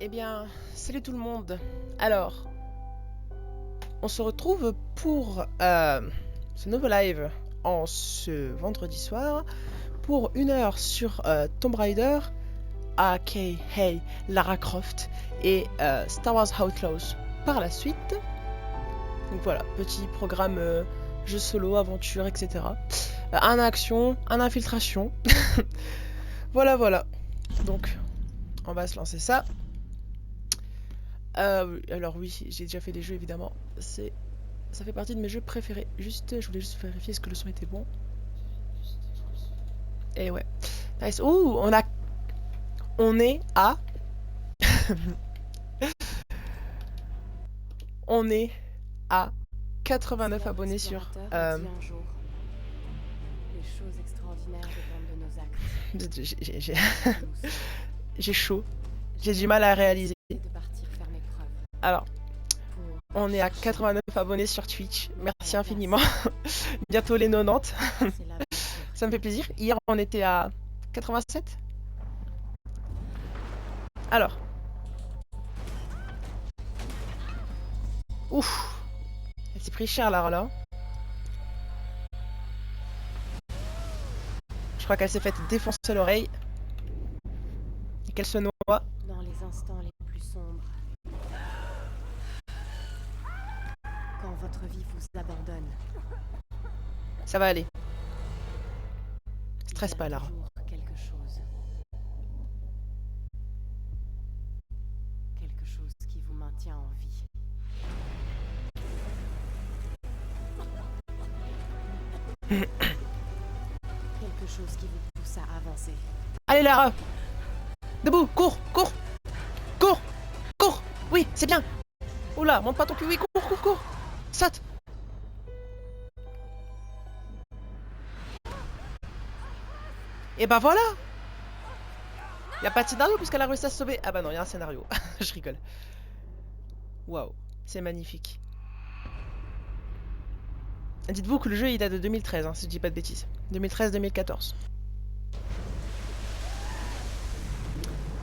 Eh bien, salut tout le monde. Alors, on se retrouve pour ce nouveau live en ce vendredi soir pour 1 heure sur Tomb Raider, aka Hey, Lara Croft et Star Wars Outlaws par la suite. Donc voilà, petit programme jeu solo, aventure, etc. Un action, un infiltration. Voilà. Donc, on va se lancer ça. Alors oui, j'ai déjà fait des jeux évidemment. Ça fait partie de mes jeux préférés. Je voulais juste vérifier ce que le son était bon. Et ouais. Nice. Ouh, on est à, on est à 89 abonnés sur. Les choses extraordinaires dépendent de nos actes. J'ai chaud. J'ai du mal à réaliser. Alors, on est à 89 abonnés sur Twitch. Merci infiniment. Bientôt les 90. Ça me fait plaisir. Hier, on était à 87. Alors. Ouf. Elle s'est pris cher là. Je crois qu'elle s'est fait défoncer l'oreille. Et qu'elle se noie. Dans les instants les plus sombres. Quand votre vie vous abandonne. Ça va aller. Stresse pas, Lara. Quelque chose qui vous maintient en vie. Quelque chose qui vous pousse à avancer. Allez, Lara. Debout, cours. Oui, c'est bien. Oula, monte pas ton cul. Oui, cours. Saute. Et bah voilà. Y a pas de scénario puisqu'elle a réussi à se sauver. Ah bah non, y a un scénario. Je rigole. Waouh, c'est magnifique. Dites-vous que le jeu il date de 2013, si je dis pas de bêtises. 2013-2014.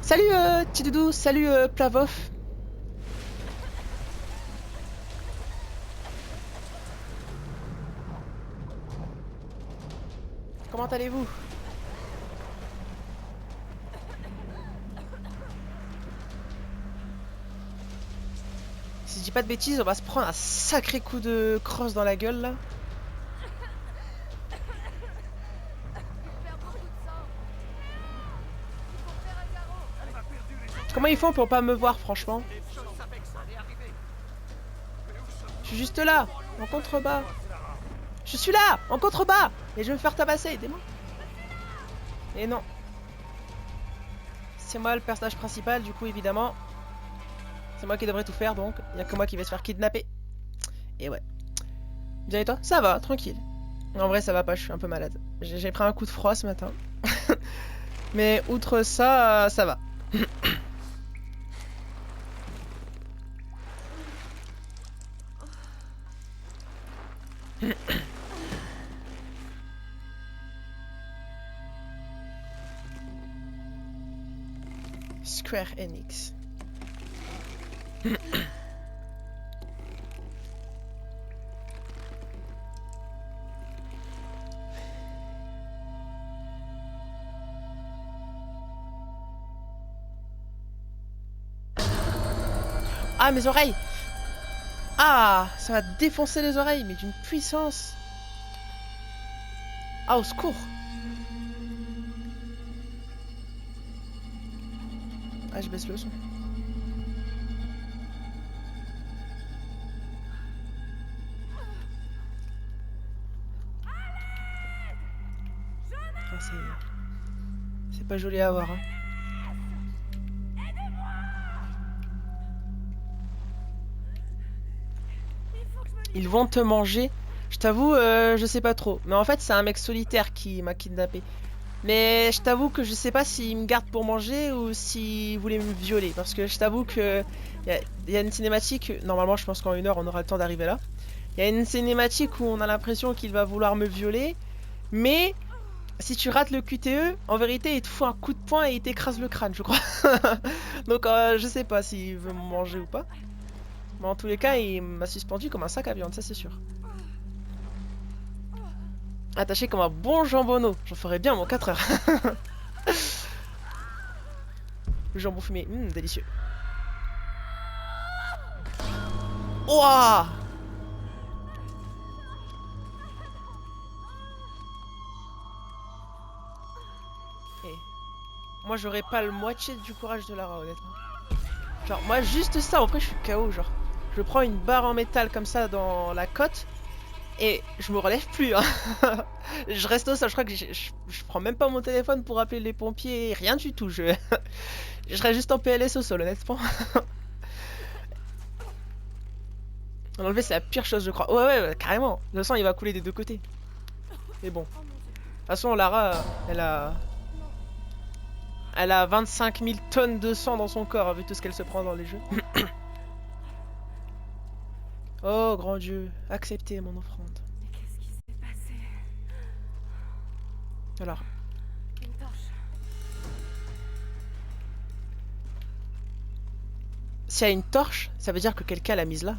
Salut petit doudou, salut Plavov. Comment allez-vous? Si je dis pas de bêtises, on va se prendre un sacré coup de crosse dans la gueule là. Comment ils font pour pas me voir franchement? Je suis juste là, en contrebas. Je suis là, en contrebas. Et je vais me faire tabasser, aidez-moi. Et non. C'est moi le personnage principal, du coup évidemment. C'est moi qui devrais tout faire, donc il n'y a que moi qui vais se faire kidnapper. Et ouais. Bien et toi? Ça va, tranquille. En vrai ça va pas, je suis un peu malade. J'ai pris un coup de froid ce matin. Mais outre ça, ça va. Square Enix. Ah, mes oreilles! Ah, ça va défoncer les oreilles, mais d'une puissance! Ah, au secours! Ah, je baisse le son. Ah, c'est pas joli à voir, hein. Ils vont te manger. Je t'avoue, je sais pas trop. Mais en fait, c'est un mec solitaire qui m'a kidnappé. Mais je t'avoue que je sais pas s'il me garde pour manger ou s'il voulait me violer. Parce que je t'avoue que y a une cinématique. Normalement, je pense qu'en 1 heure, on aura le temps d'arriver là. Il y a une cinématique où on a l'impression qu'il va vouloir me violer. Mais si tu rates le QTE, en vérité, il te fout un coup de poing et il t'écrase le crâne, je crois. Donc, je sais pas s'il veut me manger ou pas. Mais en tous les cas, il m'a suspendu comme un sac à viande, ça c'est sûr. Attaché comme un bon jambonneau. J'en ferais bien mon 4 heures. Le jambon fumé, délicieux. Ouah! Eh. Moi j'aurais pas le moitié du courage de Lara, honnêtement. Genre, moi juste ça, après je suis KO, genre. Je prends une barre en métal comme ça dans la côte et je me relève plus. Hein. Je reste au sol, je crois que je prends même pas mon téléphone pour appeler les pompiers, rien du tout. Je serais juste en PLS au sol, honnêtement. L'enlever, c'est la pire chose, je crois. Ouais, carrément. Le sang, il va couler des deux côtés. Mais bon. De toute façon, Lara, elle a 25 000 tonnes de sang dans son corps, vu tout ce qu'elle se prend dans les jeux. Oh, grand Dieu, acceptez mon offrande. Mais qu'est-ce qui s'est passé? Alors, Une torche. s'il y a une torche, ça veut dire que quelqu'un l'a mise là.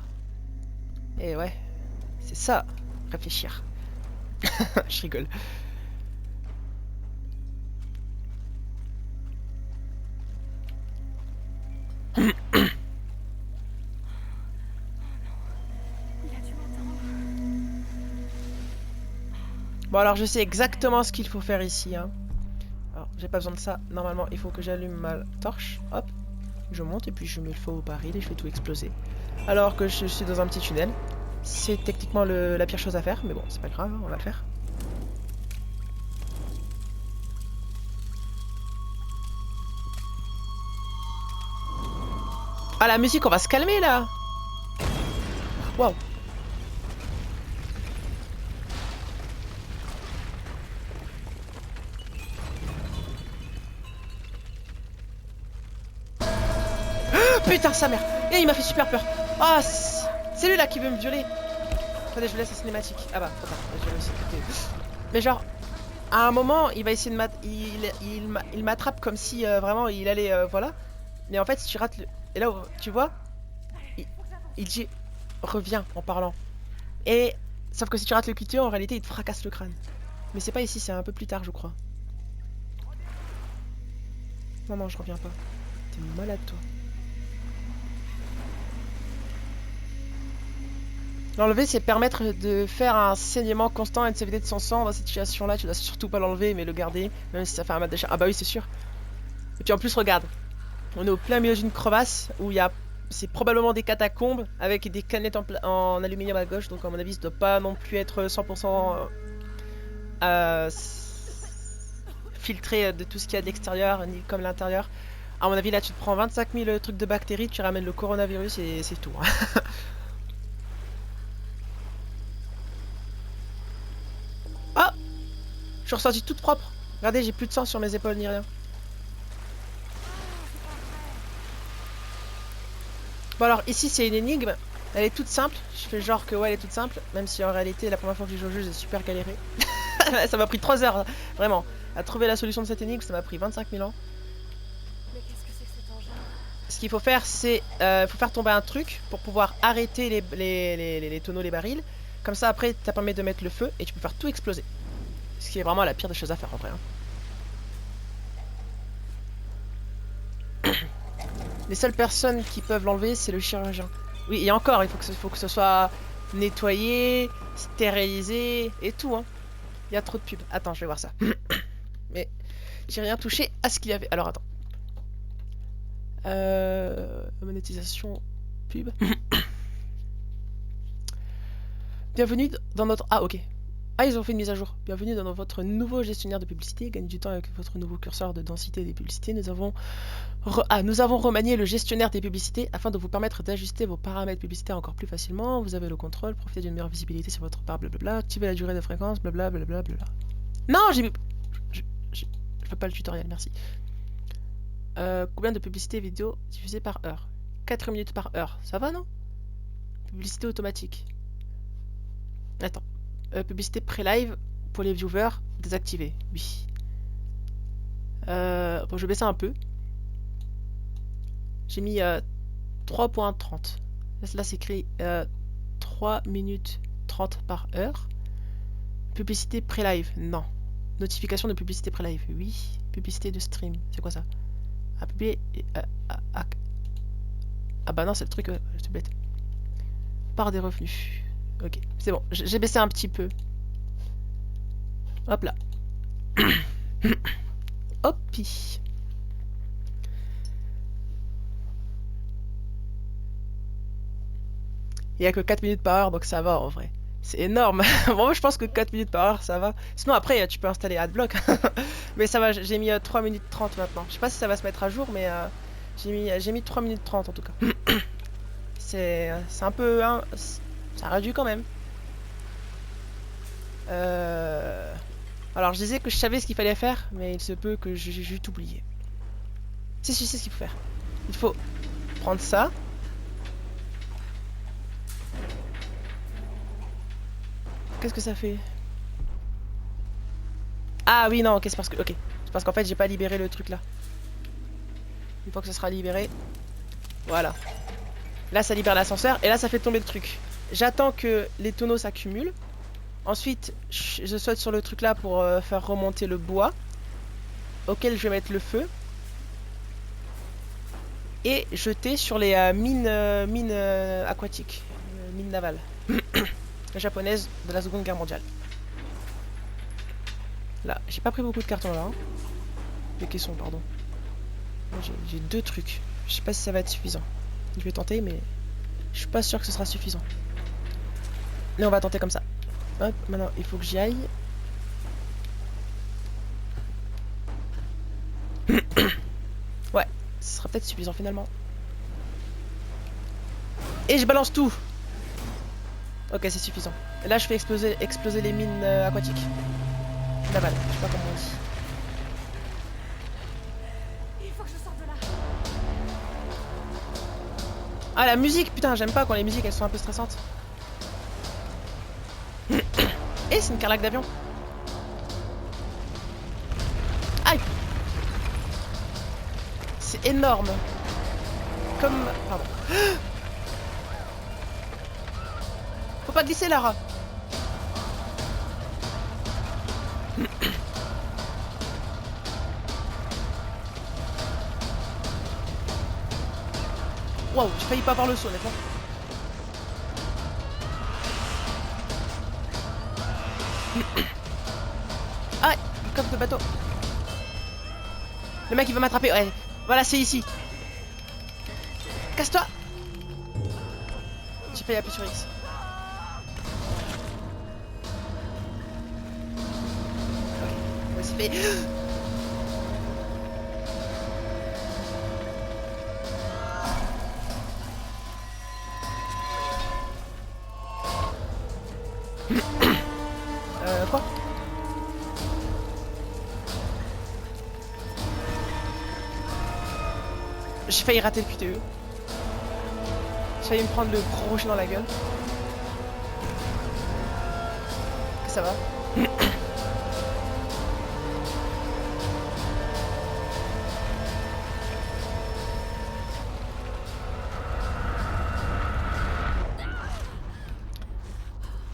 Et ouais, c'est ça, réfléchir. Je rigole. Il a dû m'entendre. Bon, alors je sais exactement ce qu'il faut faire ici. Hein. Alors, j'ai pas besoin de ça. Normalement, il faut que j'allume ma torche. Hop, je monte et puis je mets le feu au baril et je fais tout exploser. Alors que je suis dans un petit tunnel. C'est techniquement la pire chose à faire, mais bon, c'est pas grave, on va le faire. Ah, la musique, on va se calmer là. Waouh. Putain, sa mère. Et il m'a fait super peur. Ah, c'est lui là qui veut me violer. Attendez, je vous laisse la cinématique. Ah bah, trop tard. Je vais aussi quitter. Mais genre, à un moment, il va essayer de il m'attrape comme si vraiment il allait, voilà. Mais en fait, si tu rates le... Et là, tu vois, il dit reviens en parlant. Et sauf que si tu rates le QTE, en réalité, il te fracasse le crâne. Mais c'est pas ici, c'est un peu plus tard, je crois. Non, je reviens pas. T'es malade, toi. L'enlever, c'est permettre de faire un saignement constant et de s'éviter de son sang. Dans cette situation-là, tu dois surtout pas l'enlever, mais le garder, même si ça fait un mat de chat. Ah bah oui, c'est sûr. Et puis en plus, regarde. On est au plein milieu d'une crevasse où il y a... C'est probablement des catacombes avec des canettes en aluminium à gauche. Donc à mon avis, ça doit pas non plus être 100% filtré de tout ce qu'il y a de l'extérieur, ni comme l'intérieur. À mon avis, là, tu te prends 25 000 trucs de bactéries, tu ramènes le coronavirus et c'est tout. Ah! Je suis ressortie toute propre. Regardez, j'ai plus de sang sur mes épaules ni rien. Bon alors, ici, c'est une énigme. Elle est toute simple. Je fais genre que ouais, elle est toute simple. Même si en réalité, la première fois que j'ai joué au jeu, j'ai super galéré. Ça m'a pris 3 heures, vraiment. À trouver la solution de cette énigme, ça m'a pris 25 000 ans. Mais qu'est-ce que c'est que cet engin? Ce qu'il faut faire, c'est faut faire tomber un truc pour pouvoir arrêter les tonneaux, les barils. Comme ça, après, ça permet de mettre le feu et tu peux faire tout exploser. Ce qui est vraiment la pire des choses à faire en vrai. Hein. Les seules personnes qui peuvent l'enlever, c'est le chirurgien. Oui, et encore, il faut que ce soit nettoyé, stérilisé et tout. Hein. Il y a trop de pubs. Attends, je vais voir ça. Mais j'ai rien touché à ce qu'il y avait. Alors attends. Monétisation, pub. Bienvenue dans notre... Ah, ok. Ah, ils ont fait une mise à jour. Bienvenue dans votre nouveau gestionnaire de publicité. Gagnez du temps avec votre nouveau curseur de densité des publicités. Nous avons remanié le gestionnaire des publicités afin de vous permettre d'ajuster vos paramètres publicitaires encore plus facilement. Vous avez le contrôle, profitez d'une meilleure visibilité sur votre barre, blablabla. Activez la durée de fréquence, blablabla. Non, je veux pas le tutoriel, merci. Combien de publicités vidéo diffusées par heure? 4 minutes par heure. Ça va, non? Publicité automatique. Attends. Publicité pré-live, pour les viewers, désactivé. Oui. Bon, je vais baisser un peu. J'ai mis 3.30. Là, c'est écrit 3 minutes 30 par heure. Publicité pré-live, non. Notification de publicité pré-live, oui. Publicité de stream, c'est quoi ça? Ah, publier... Ah bah non, c'est le truc, je te bête. Part des revenus. Ok, c'est bon, j'ai baissé un petit peu. Hop là. Hopi. Il y a que 4 minutes par heure, donc ça va en vrai. C'est énorme. Moi, je pense que 4 minutes par heure, ça va. Sinon, après, tu peux installer Adblock. Mais ça va, j'ai mis 3 minutes 30 maintenant. Je sais pas si ça va se mettre à jour, mais j'ai mis 3 minutes 30 en tout cas. C'est un peu... Hein, ça réduit quand même. Alors, je disais que je savais ce qu'il fallait faire, mais il se peut que j'ai juste oublié. Si, je sais ce qu'il faut faire. Il faut prendre ça. Qu'est-ce que ça fait? Ah oui, non, ok, c'est parce que... Ok. C'est parce qu'en fait, j'ai pas libéré le truc là. Une fois que ça sera libéré... Voilà. Là, ça libère l'ascenseur, et là, ça fait tomber le truc. J'attends que les tonneaux s'accumulent. Ensuite, je saute sur le truc là pour faire remonter le bois. Auquel je vais mettre le feu. Et jeter sur les mines aquatiques. Mines navales. Japonaises de la Seconde Guerre mondiale. Là, j'ai pas pris beaucoup de cartons là. Hein. De caissons, pardon. J'ai 2 trucs. Je sais pas si ça va être suffisant. Je vais tenter, mais je suis pas sûr que ce sera suffisant. Mais on va tenter comme ça. Hop, maintenant il faut que j'y aille. Ouais, ce sera peut-être suffisant finalement. Et je balance tout. Ok, c'est suffisant. Et là, je fais exploser les mines aquatiques. Navales, je sais pas comment on dit. Il faut que je sorte de là. Ah, la musique, putain, j'aime pas quand les musiques elles sont un peu stressantes. Et c'est une carlaque d'avion. Aïe! C'est énorme. Comme... Pardon. Faut pas glisser, Lara. Waouh, j'ai failli pas avoir le saut, honnêtement. Ah, comme de bateau. Le mec il va m'attraper. Ouais, voilà, c'est ici. Casse-toi. J'ai failli appuyer sur X. Ok, c'est fait. Quoi? J'ai failli rater le QTE. J'ai failli me prendre le gros rocher dans la gueule. Que ça va?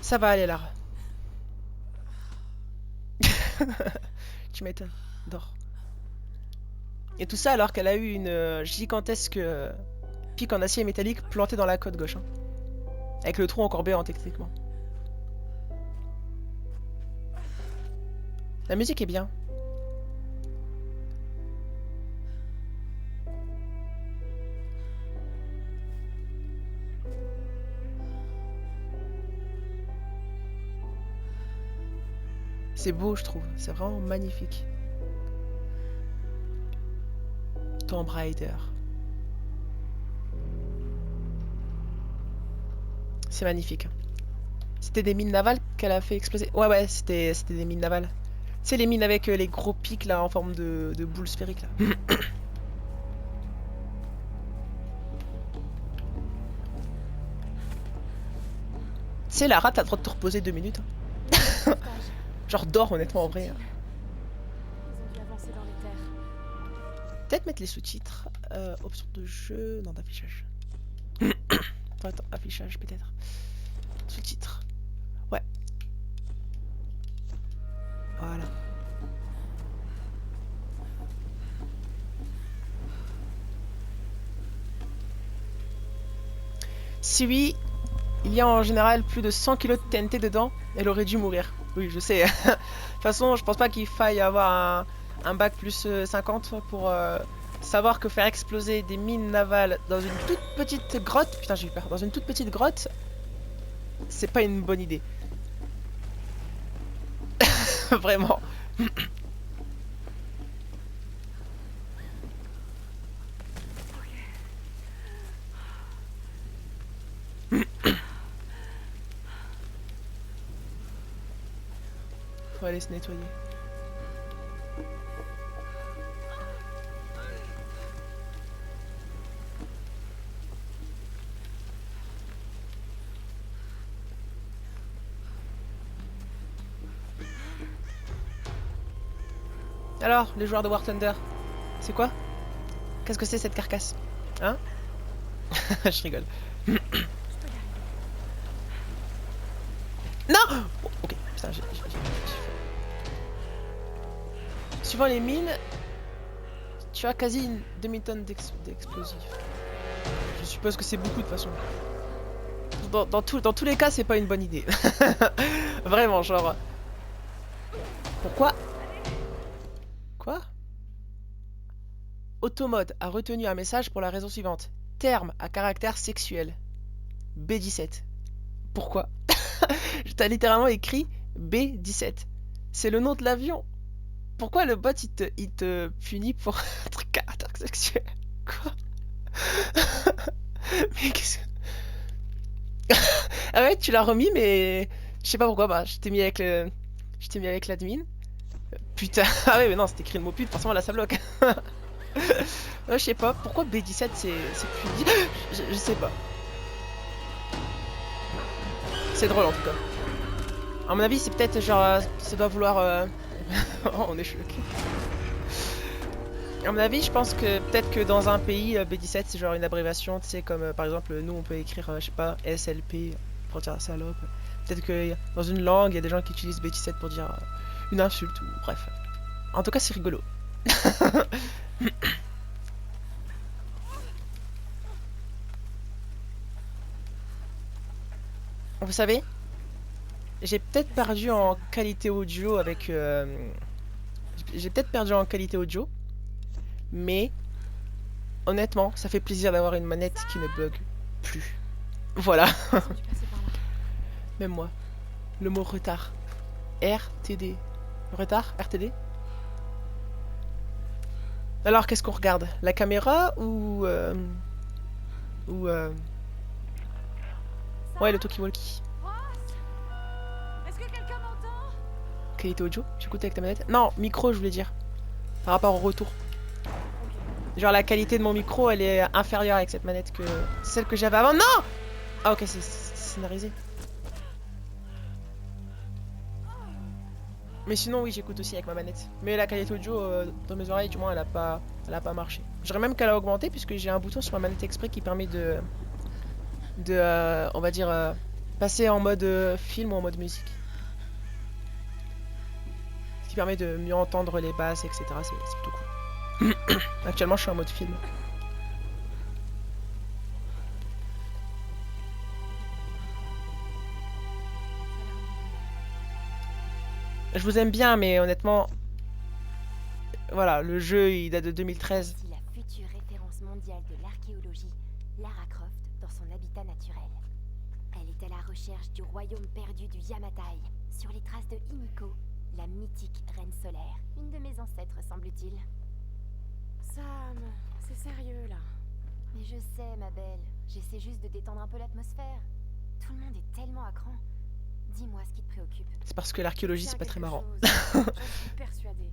Ça va aller, Lara. Tu m'étonnes. Dors. Et tout ça alors qu'elle a eu une gigantesque pique en acier métallique plantée dans la côte gauche. Hein. Avec le trou encore béant techniquement. La musique est bien. C'est beau, je trouve. C'est vraiment magnifique. Tomb Raider. C'est magnifique. C'était des mines navales qu'elle a fait exploser. Ouais, c'était des mines navales. C'est les mines avec les gros pics là en forme de boule sphérique là. C'est Lara, t'as le droit de te reposer 2 minutes. Hein. Genre d'or, honnêtement, en vrai. Ils ont dû avancer dans les terres. Peut-être mettre les sous-titres. Option de jeu. Non, d'affichage. Attends, affichage peut-être. Sous-titres. Ouais. Voilà. Si oui, il y a en général plus de 100 kilos de TNT dedans, elle aurait dû mourir. Oui, je sais. De toute façon, je pense pas qu'il faille avoir un bac plus 50 pour savoir que faire exploser des mines navales dans une toute petite grotte, putain j'ai eu peur, dans une toute petite grotte, c'est pas une bonne idée. Vraiment. Faut aller se nettoyer. Alors, les joueurs de War Thunder, c'est quoi? Qu'est-ce que c'est cette carcasse? Hein? Je rigole. Non! Oh, ok, putain, suivant les mines, tu as quasi une demi-tonne d'explosifs. Je suppose que c'est beaucoup de toute façon. Dans tous les cas, c'est pas une bonne idée. Vraiment, genre... Pourquoi? Quoi? Automode a retenu un message pour la raison suivante. Terme à caractère sexuel. B17. Pourquoi? T'as littéralement écrit B17. C'est le nom de l'avion. Pourquoi le bot il te punit pour un truc caractère sexuel? Quoi? Mais qu'est-ce que... Ah ouais, tu l'as remis, mais je sais pas pourquoi. Bah, je t'ai mis avec le... Je t'ai mis avec l'admin. Putain, ah ouais, mais non, c'était écrit le mot pute, forcément là ça bloque. Ouais, je sais pas, pourquoi B17 c'est puni? Je sais pas. C'est drôle en tout cas. À mon avis, c'est peut-être genre, ça doit vouloir... Oh, on est choqué. À mon avis, je pense que peut-être que dans un pays, B17 c'est genre une abréviation, tu sais, comme par exemple, nous on peut écrire, je sais pas, SLP pour dire salope. Peut-être que dans une langue, il y a des gens qui utilisent B17 pour dire une insulte ou bref. En tout cas, c'est rigolo. Vous savez, j'ai peut-être perdu en qualité audio avec... J'ai peut-être perdu en qualité audio, mais honnêtement, ça fait plaisir d'avoir une manette qui ne bug plus. Voilà. Même moi. Le mot retard. RTD. Retard? RTD? Alors, qu'est-ce qu'on regarde? La caméra ou... Ouais, le talkie-walkie. Est-ce que quelqu'un m'entend? Qualité audio? J'écoute avec ta manette? Non, micro, je voulais dire. Par rapport au retour. Genre, la qualité de mon micro, elle est inférieure avec cette manette que celle que j'avais avant. Non! Ah, ok, c'est scénarisé. Mais sinon, oui, j'écoute aussi avec ma manette. Mais la qualité audio dans mes oreilles, du moins, elle a pas marché. Je dirais même qu'elle a augmenté puisque j'ai un bouton sur ma manette exprès qui permet de on va dire, passer en mode film ou en mode musique. Ce qui permet de mieux entendre les basses, etc. C'est plutôt cool. Actuellement, je suis en mode film. Je vous aime bien, mais honnêtement, voilà, le jeu il date de 2013. Voici la future référence mondiale de l'archéologie, Lara Croft, dans son habitat naturel. Elle est à la recherche du royaume perdu du Yamatai, sur les traces de Himiko, la mythique reine solaire. Une de mes ancêtres, semble-t-il. Sam, c'est sérieux là. Mais je sais, ma belle, j'essaie juste de détendre un peu l'atmosphère. Tout le monde est tellement à cran. Dis-moi ce qui te préoccupe. C'est parce que l'archéologie c'est pas très marrant. J'en suis persuadée.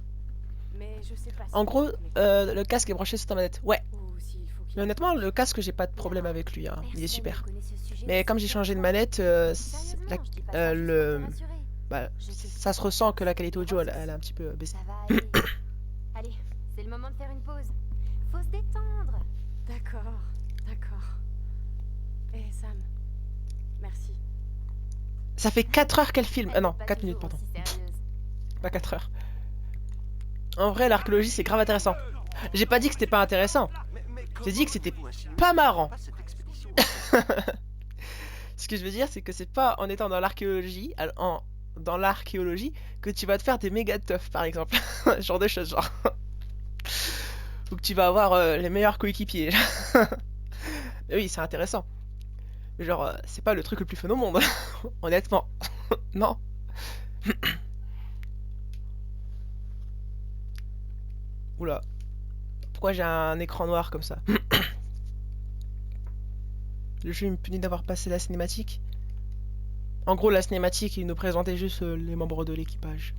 Mais je sais pas si En gros, le casque est branché sur ta manette. Ouais. ou s'il faut qu'il- Mais honnêtement, le casque, j'ai pas de problème avec lui. Hein. Il est Personne super. ne connaît ce sujet Mais aussi comme j'ai bien changé que de moi. manette, Sérieusement, je dis pas ça juste pour te rassurer. bah, Je sais. ça se ressent que la qualité audio, elle a un petit peu baissé. Ça va aller. Allez, c'est le moment de faire une pause. Faut se détendre. D'accord, d'accord. Eh Sam, merci. Ça fait 4 heures qu'elle filme. Ah Elle non, n'est pas 4 minutes, toujours pardon. aussi sérieuse. Pas 4 heures. En vrai, l'archéologie, c'est grave intéressant. J'ai pas dit que c'était pas intéressant. J'ai dit que c'était pas marrant. Ce que je veux dire, c'est que c'est pas en étant dans l'archéologie, dans l'archéologie, que tu vas te faire des méga teufs, par exemple. Ce genre de choses, genre. Ou que tu vas avoir les meilleurs coéquipiers. Oui, c'est intéressant. Mais genre, c'est pas le truc le plus fun au monde. Honnêtement. Non. Oula. Pourquoi j'ai un écran noir comme ça? Le jeu me punit d'avoir passé la cinématique. En gros, la cinématique, il nous présentait juste les membres de l'équipage.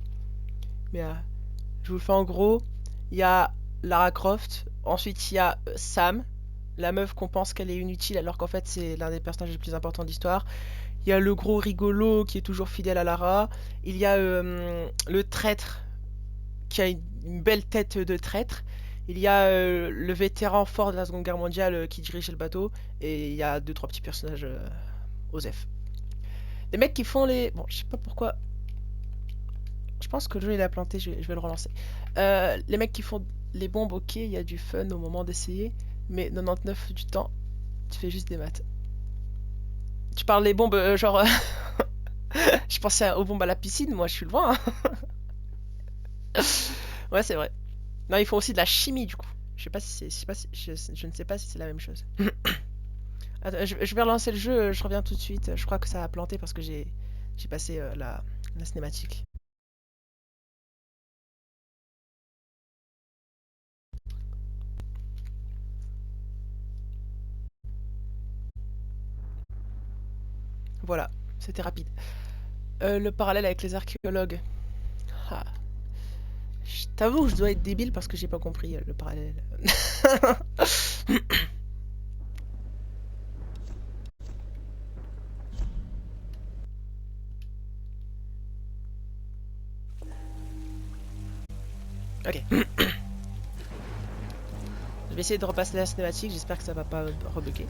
Mais je vous le fais en gros. Il y a Lara Croft. Ensuite, il y a Sam, la meuf qu'on pense qu'elle est inutile alors qu'en fait c'est l'un des personnages les plus importants de l'histoire. Il y a le gros rigolo qui est toujours fidèle à Lara. Il y a le traître qui a une belle tête de traître. Il y a le vétéran fort de la Seconde Guerre mondiale qui dirigeait le bateau. Et il y a 2-3 petits personnages OSEF. Les mecs qui font les... Bon, je sais pas pourquoi... Je pense que le jeu il a planté, je vais le relancer. Les mecs qui font les bombes, ok, il y a du fun au moment d'essayer. Mais 99 du temps, tu fais juste des maths. Tu parles des bombes, genre... je pensais aux bombes à la piscine, moi je suis loin. Hein. Ouais, c'est vrai. Non, ils font aussi de la chimie du coup. Je sais pas si c'est, je ne sais pas si c'est la même chose. Attends, je vais relancer le jeu, je reviens tout de suite. Je crois que ça a planté parce que j'ai passé la cinématique. Voilà, c'était rapide. Le parallèle avec les archéologues. Ah. Je t'avoue que je dois être débile parce que j'ai pas compris le parallèle. Ok. Je vais essayer de repasser la cinématique, j'espère que ça va pas rebugger.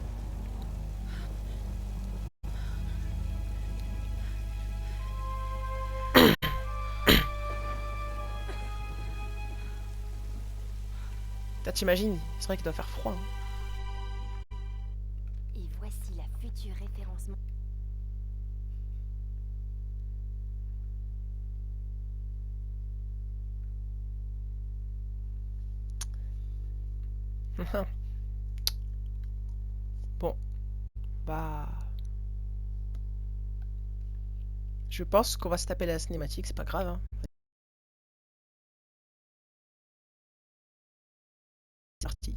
T'imagines, c'est vrai qu'il doit faire froid. Hein. Et voici la future référencement. Bon, bah... Je pense qu'on va se taper la cinématique, c'est pas grave. Hein. C'est parti.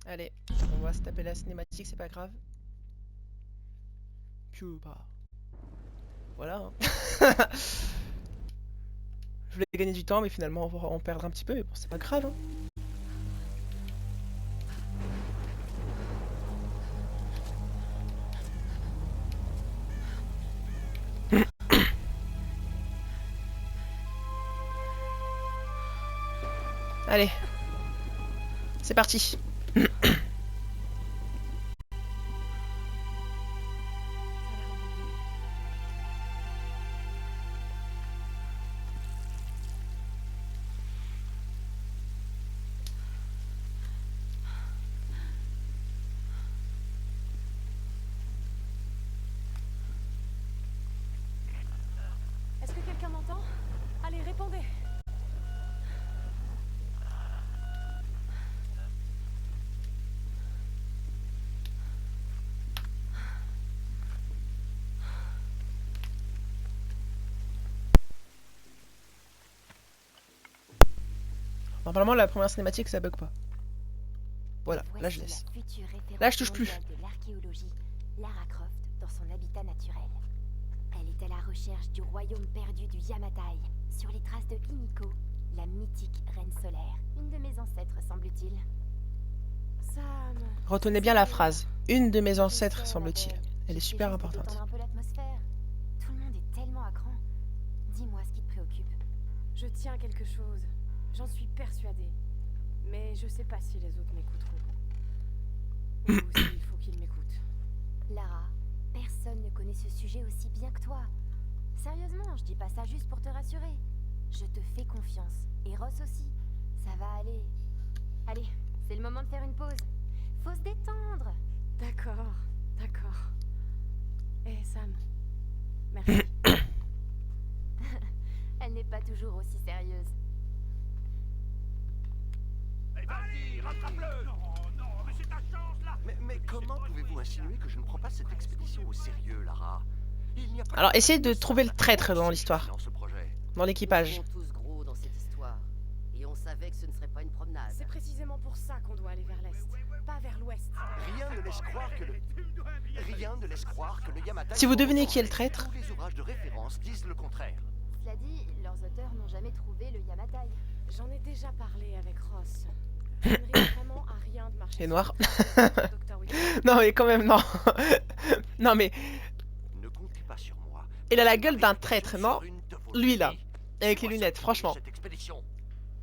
Allez, on va se taper la cinématique, c'est pas grave. Puis bah... Voilà. Hein. Je voulais gagner du temps, mais finalement on va en perdre un petit peu, mais bon, c'est pas grave. Hein. Allez, c'est parti. Est-ce que quelqu'un m'entend? Allez, répondez. Normalement, la première cinématique, ça bug pas. Voilà, là je laisse. Là, je touche plus. De l'archéologie, Lara Croft dans son habitat naturel. Elle est à la recherche du royaume perdu du Yamatai, sur les traces de Himiko, la mythique reine solaire, une de mes ancêtres semble-t-il. Sam. Retenez bien la phrase. Une de mes ancêtres, semble-t-il. Elle est super importante. Un peu l'atmosphère. Tout le monde est tellement à cran. Dis-moi ce qui te préoccupe. Je tiens à quelque chose. J'en suis persuadée. Mais je sais pas si les autres m'écouteront. Ou s'il faut qu'ils m'écoutent. Lara, personne ne connaît ce sujet aussi bien que toi. Sérieusement, je dis pas ça juste pour te rassurer. Je te fais confiance. Et Ross aussi. Ça va aller. Allez, c'est le moment de faire une pause. Faut se détendre. D'accord, d'accord. Eh Sam, merci. Elle n'est pas toujours aussi sérieuse. Vas-y, rattrape-le! Non, non, mais c'est ta chance là! Mais comment pouvez-vous insinuer que je ne prends pas cette expédition au sérieux, Lara? Il n'y a pas Alors, de essayez de sang trouver le traître dans dans l'histoire, ce projet. dans l'équipage. Nous sommes tous gros dans cette histoire. Et on savait que ce ne serait pas une promenade. C'est précisément pour ça qu'on doit aller vers l'est, pas vers l'ouest. Rien ne laisse croire que le Yamatai... Si vous devinez qui est le traître. Tous les ouvrages de référence disent le contraire. Cela dit, leurs auteurs n'ont jamais trouvé le Yamatai. J'en ai déjà parlé avec Ross. Ça ne risque vraiment à rien de marcher. C'est noir. sur le Dr. Whitman. Non, mais quand même, non. Non, mais Ne comptez pas sur moi. il a la gueule d'un traître, non? Une de vos Lui, là. idées. Avec C'est les moi lunettes, seul qui franchement. dirige cette expédition.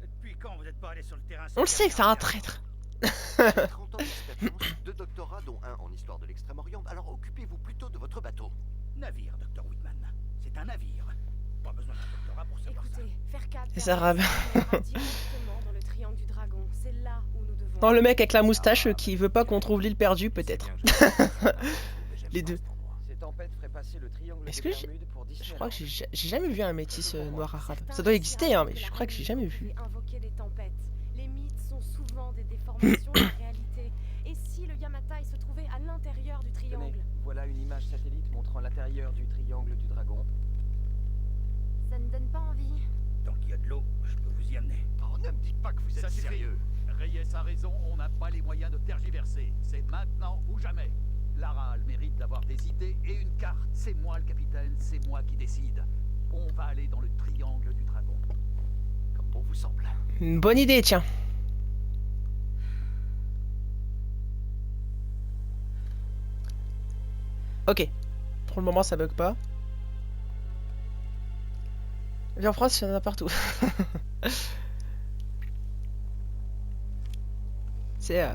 Depuis quand vous n'êtes pas allé sur le terrain? On le sait que c'est un traître. 30 ans d'expérience, 2 doctorats dont un en histoire de l'Extrême-Orient, alors occupez-vous plutôt de votre bateau. Navire, Dr. Whitman. C'est un navire. Pas besoin d'un doctorat pour savoir ça. Écoutez, faire cap Les vers Arabes. l'est, on ira directement dans le triangle du dragon. C'est là où nous devons. Non, le mec avec la moustache qui veut pas qu'on trouve l'île perdue, peut-être. Les deux. Ces tempêtes feraient passer le triangle Est-ce des que j'ai- Bermudes pour Je Disneyland. crois que j'ai jamais vu un métis noir arabe. Certains Ça doit exister, hein, mais affirment je que crois que j'ai la jamais religion vu. fait invoquer des tempêtes. Les mythes sont souvent des déformations de la réalité. Et si le Yamatai se trouvait à l'intérieur du Tenez, triangle? voilà une image satellite montrant l'intérieur du triangle du dragon. Ça ne donne pas envie. Tant qu'il y a de l'eau, je peux vous y amener. Oh, ne me dites pas que vous Ça êtes suffit. sérieux. Reyes a raison, on n'a pas les moyens de tergiverser. C'est maintenant ou jamais. Lara a le mérite d'avoir des idées et une carte. C'est moi le capitaine, c'est moi qui décide. On va aller dans le triangle du dragon. Comme bon vous semble. Une bonne idée, tiens. Ok. Pour le moment, ça bug pas. Viens en France, il y en a partout. C'est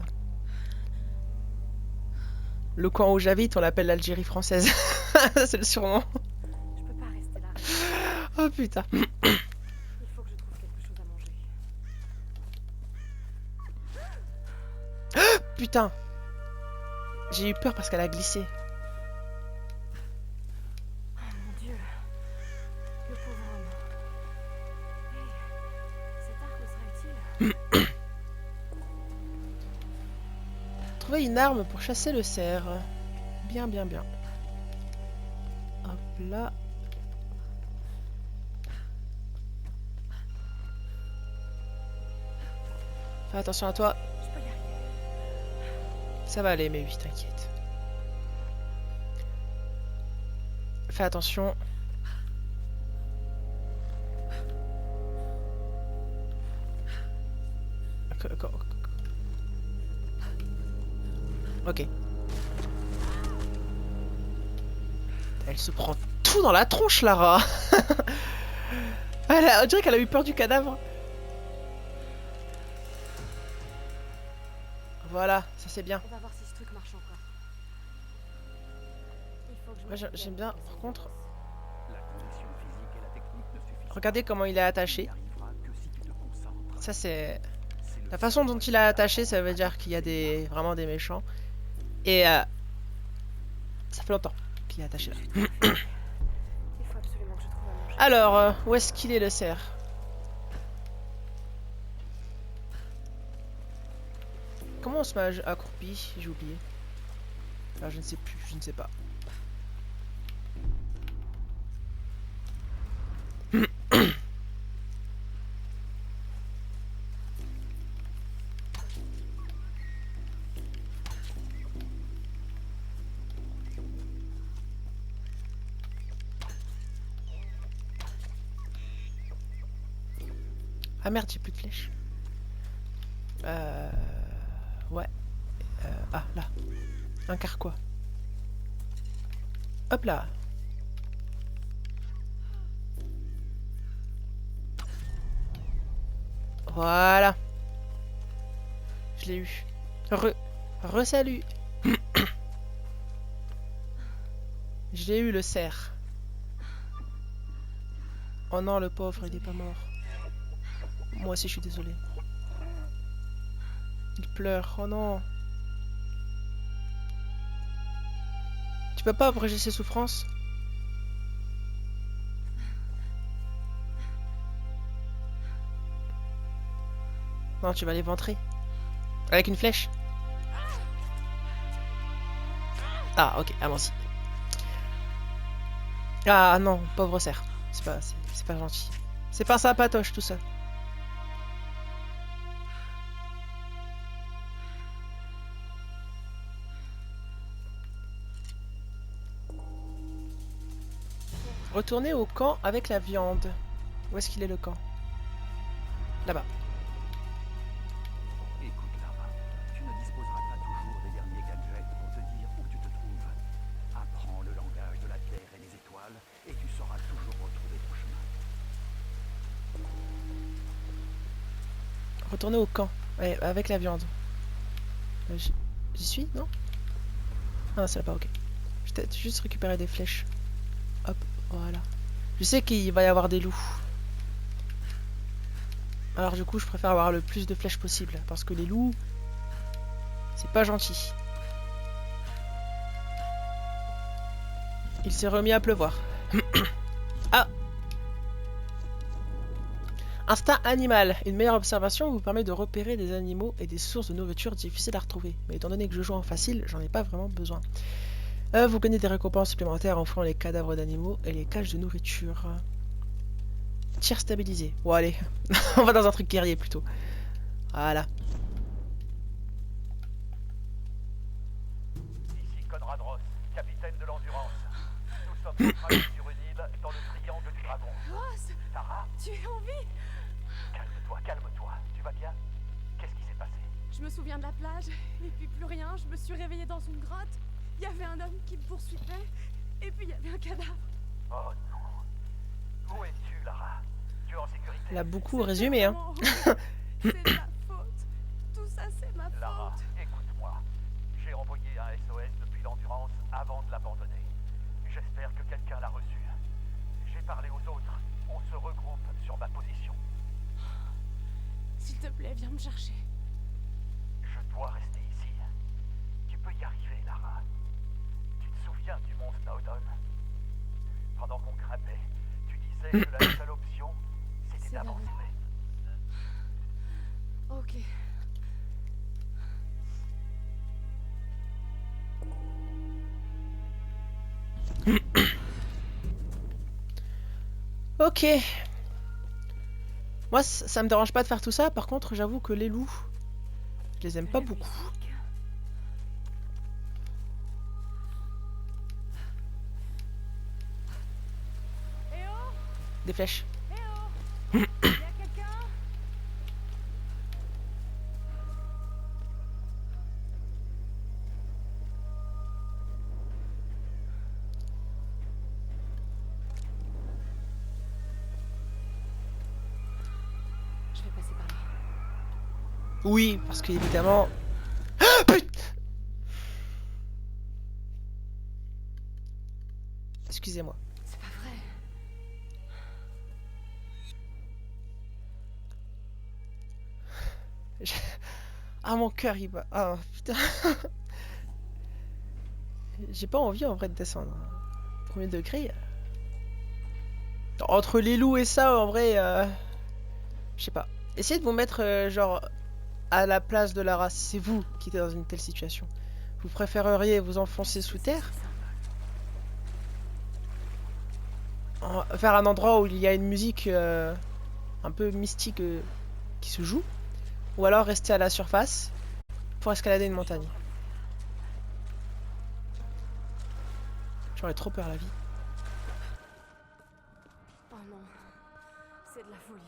le coin où j'habite, on l'appelle l'Algérie française. C'est le surnom. Je peux pas rester là. Oh putain. Il faut que je trouve quelque chose à manger. Putain. J'ai eu peur parce qu'elle a glissé. Oh mon Dieu. Le pauvre homme. Hey, cet arc me sera utile. Trouver une arme pour chasser le cerf. Bien, bien, bien. Hop là. Fais attention à toi. Je peux y arriver. Ça va aller, mais oui, t'inquiète. Fais attention. Ok. Elle se prend tout dans la tronche, Lara. On dirait qu'elle a eu peur du cadavre. Voilà, ça c'est bien. On va voir si ce truc marche encore. Il faut que je Moi j'aime bien, par contre, La condition physique et la technique ne suffisent regardez comment il est attaché. pas. Il arrivera que si tu te concentres. Ça c'est... C'est le La façon dont il est attaché, ça veut dire qu'il y a vraiment des méchants. Et ça fait longtemps qu'il est attaché là. Il faut absolument que je trouve à manger. Alors, où est-ce qu'il est le cerf? Comment on se met accroupi? J'ai oublié. Ah, je ne sais plus, je ne sais pas. Ah merde, j'ai plus de flèches. Ouais. Ah, là. Un carquois. Hop là. Voilà. Je l'ai eu. Re-salut. Je l'ai eu, le cerf. Oh non, le pauvre, il est pas mort. Moi aussi, je suis désolée. Il pleure. Oh non. Tu peux pas abréger ses souffrances? Non, tu vas l'éventrer. Avec une flèche. Ah, ok, avance. Ah non, pauvre cerf. C'est pas gentil. C'est pas sympatoche tout ça. Retourner au camp avec la viande. Où est-ce qu'il est le camp? Là-bas. Écoute, Lara, tu ne disposeras pas toujours des derniers gadgets pour te dire où tu te trouves. Apprends le langage de la Terre et des étoiles, et tu sauras toujours retrouver ton chemin. Retourner au camp. Ouais, avec la viande. J'y suis, non? Ah, c'est là-bas, ok. Je vais peut-être juste récupérer des flèches. Hop, voilà. Je sais qu'il va y avoir des loups. Alors du coup, je préfère avoir le plus de flèches possible. Parce que les loups, c'est pas gentil. Il s'est remis à pleuvoir. Ah! Instinct animal. Une meilleure observation vous permet de repérer des animaux et des sources de nourriture difficiles à retrouver. Mais étant donné que je joue en facile, j'en ai pas vraiment besoin. Vous gagnez des récompenses supplémentaires en fouillant les cadavres d'animaux et les caches de nourriture. Tir stabilisé. Bon allez, on va dans un truc guerrier plutôt. Voilà. Ici Conrad Ross, capitaine de l'Endurance. Nous sommes centralisés sur une île dans le triangle du dragon. Ross, Lara, tu es en vie? calme-toi, calme-toi. Tu vas bien? Qu'est-ce qui s'est passé? Je me souviens de la plage, et puis plus rien. Je me suis réveillée dans une grotte. Il y avait un homme qui me poursuivait, et puis il y avait un cadavre. Oh non. Où es-tu, Lara? Tu es en sécurité? Elle a beaucoup C'était résumé, hein. vraiment horrible. C'est de ma faute. Tout ça, c'est ma Lara, faute. écoute-moi. J'ai envoyé un SOS depuis l'Endurance avant de l'abandonner. J'espère que quelqu'un l'a reçu. J'ai parlé aux autres. On se regroupe sur ma position. S'il te plaît, viens me chercher. Je dois rester ici. Tu peux y arriver, Lara. Tu te souviens du mont Snowdon? Pendant qu'on grimpait, tu disais que la seule option, c'était C'est d'avancer. Ok. Ok. Moi, ça me dérange pas de faire tout ça. Par contre, j'avoue que les loups, je les aime pas beaucoup. Eh oh, Des flèches. eh oh. Y a quelqu'un? Je vais passer par là. Oui, parce qu'évidemment... Ah, putain. Excusez-moi. C'est pas vrai. Ah, mon cœur, il va... Ah, putain. J'ai pas envie, en vrai, de descendre. Premier degré. Entre les loups et ça, en vrai... Je sais pas. Essayez de vous mettre, genre, à la place de Lara. Si c'est vous qui êtes dans une telle situation. Vous préféreriez vous enfoncer sous terre, vers un endroit où il y a une musique un peu mystique qui se joue, ou alors rester à la surface pour escalader une montagne. J'aurais trop peur, la vie. Oh non, c'est de la folie.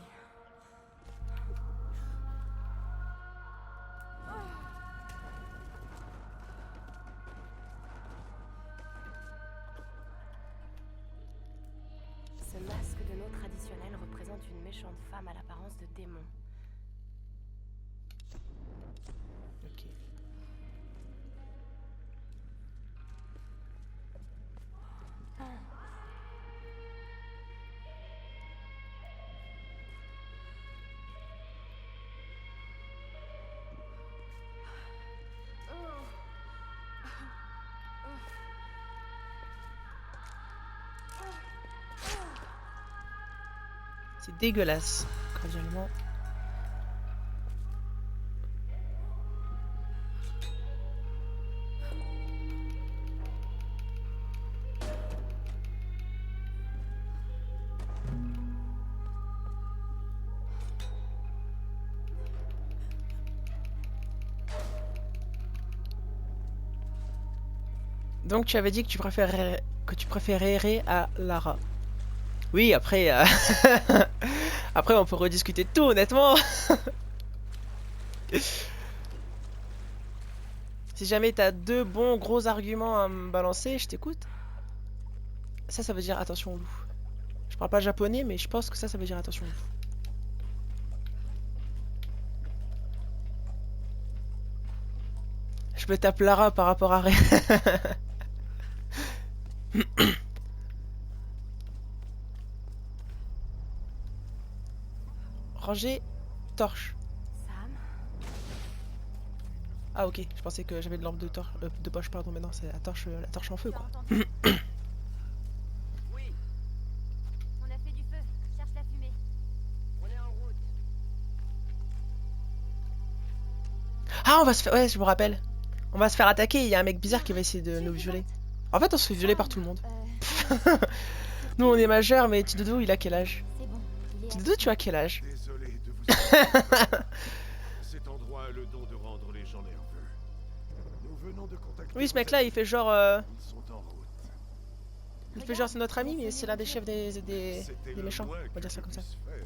une méchante femme à l'apparence de démon. Ok. C'est dégueulasse, cordialement. Donc tu avais dit que tu préférerais à Lara. Oui, après, après on peut rediscuter de tout, honnêtement. Si jamais t'as deux bons gros arguments à me balancer, je t'écoute. Ça veut dire attention au loup. Je parle pas japonais, mais je pense que ça veut dire attention au loup. Je me tape Lara par rapport à Ré. Ranger torche. Sam? Ah ok, je pensais que j'avais de lampe de poche, pardon, mais non, c'est la torche en feu Tu as quoi. entendu? Oui, On a fait du feu. Cherche la fumée. on est en route. Ah, on va se faire... Ouais, je me rappelle. On va se faire attaquer, il y a un mec bizarre qui va essayer de nous violer. En fait, on se fait violer par tout le monde. Nous, on est majeurs, mais Tidodo, il a quel âge? C'est bon. Il est Tidodo, tu as quel âge? Désolé de vous avoir- Cet endroit a le don de rendre les gens nerveux. Nous venons de contacter. Oui, ce vos mec-là, amis. il fait genre... Ils sont en route. Il fait genre c'est notre ami, mais c'est l'un des chefs des C'était le méchants. moins On va que dire ça je comme ça. puisse faire.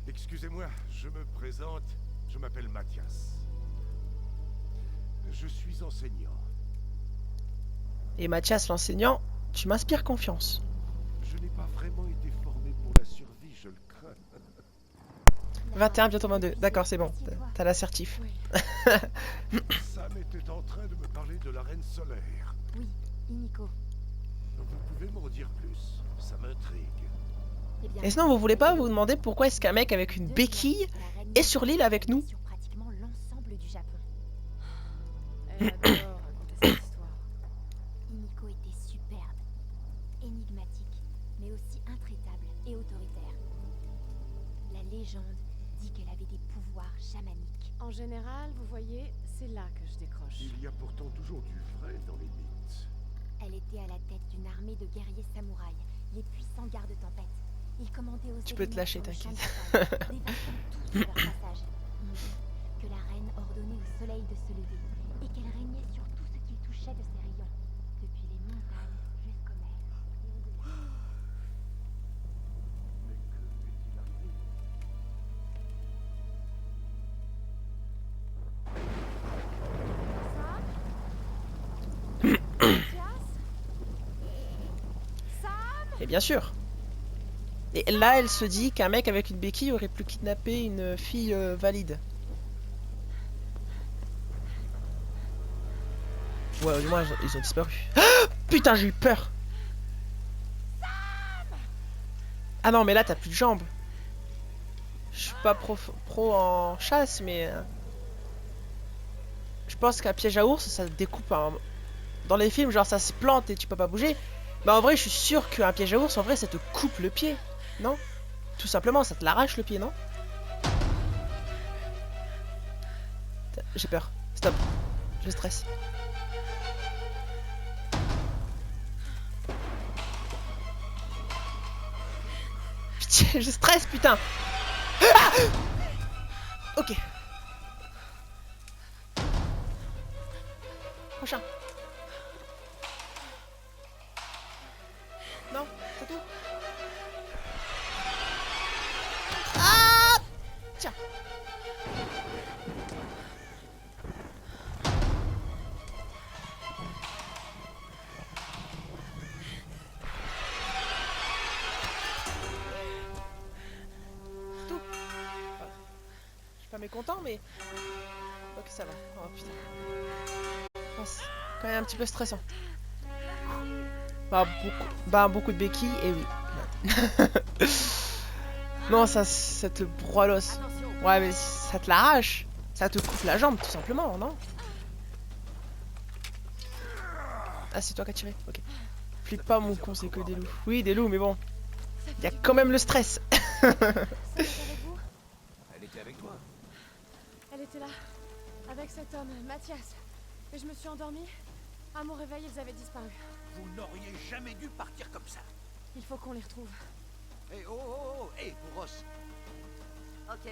Excusez-moi, je me présente. Je m'appelle Mathias. Je suis enseignant. Et Mathias, l'enseignant, tu m'inspires confiance. Je n'ai pas vraiment été formé pour la survie, je le crains. 21, bientôt 22. D'accord, c'est bon. T'as l'assertif. Sam était en train de me parler de la reine solaire. Oui, Iniko. Vous pouvez m'en dire plus? Ça m'intrigue. Eh bien, Et sinon, vous voulez pas vous demander pourquoi est-ce qu'un mec avec une béquille est sur l'île avec nous? Sur pratiquement l'ensemble du Japon. Elle adore raconter cette histoire. Iniko était superbe, énigmatique, mais aussi intraitable et autoritaire. La légende dit qu'elle avait des pouvoirs chamaniques. En général, vous voyez, c'est là que je décroche. Il y a pourtant toujours du vrai dans les mythes. Elle était à la tête d'une armée de guerriers samouraïs, les puissants gardes-tempête. Ils commandaient aux Tu peux te éléments lâcher, sur le champ t'inquiète. de bataille, dévastant tout sur leur passage. On dit que la reine ordonnait au soleil de se lever et qu'elle régnait sur tout ce qui touchait de ses rayons, depuis les montagnes jusqu'aux mers et au-delà. Mais que lui-est-il arrivé? Et bien sûr. Et là, elle se dit qu'un mec avec une béquille aurait pu kidnapper une fille valide. Ouais, du moins, ils ont disparu. Ah, putain, j'ai eu peur. Ah non, mais là, t'as plus de jambes. Je suis pas pro en chasse, mais... je pense qu'un piège à ours, ça se découpe. Dans les films, genre, ça se plante et tu peux pas bouger. Mais en vrai, je suis sûr qu'un piège à ours, en vrai, ça te coupe le pied. Non? Tout simplement, ça te l'arrache le pied, non? J'ai peur. Stop. Je stresse. Pitié, je stresse, putain. Ah! Ok. Prochain. Non, c'est tout. Ah! Tiens. mécontent, mais... Ok, ça va. Oh putain. Oh, c'est quand même un petit peu stressant. Beaucoup de béquilles, et oui. Non, ça te broie l'os. Attention. Ouais, mais ça te l'arrache. Ça te coupe la jambe, tout simplement, non? Ah, c'est toi qui as tiré? Ok. Flippe pas, mon con, c'est que des loups. Oui, des loups, mais bon. Il y a quand même le stress. Ça était avec vous? Elle était avec toi. Elle était là, avec cet homme, Mathias. Et je me suis endormie. À mon réveil, ils avaient disparu. Vous n'auriez jamais dû partir comme ça. Il faut qu'on les retrouve. Hé, oh, hé, Ross. Ok,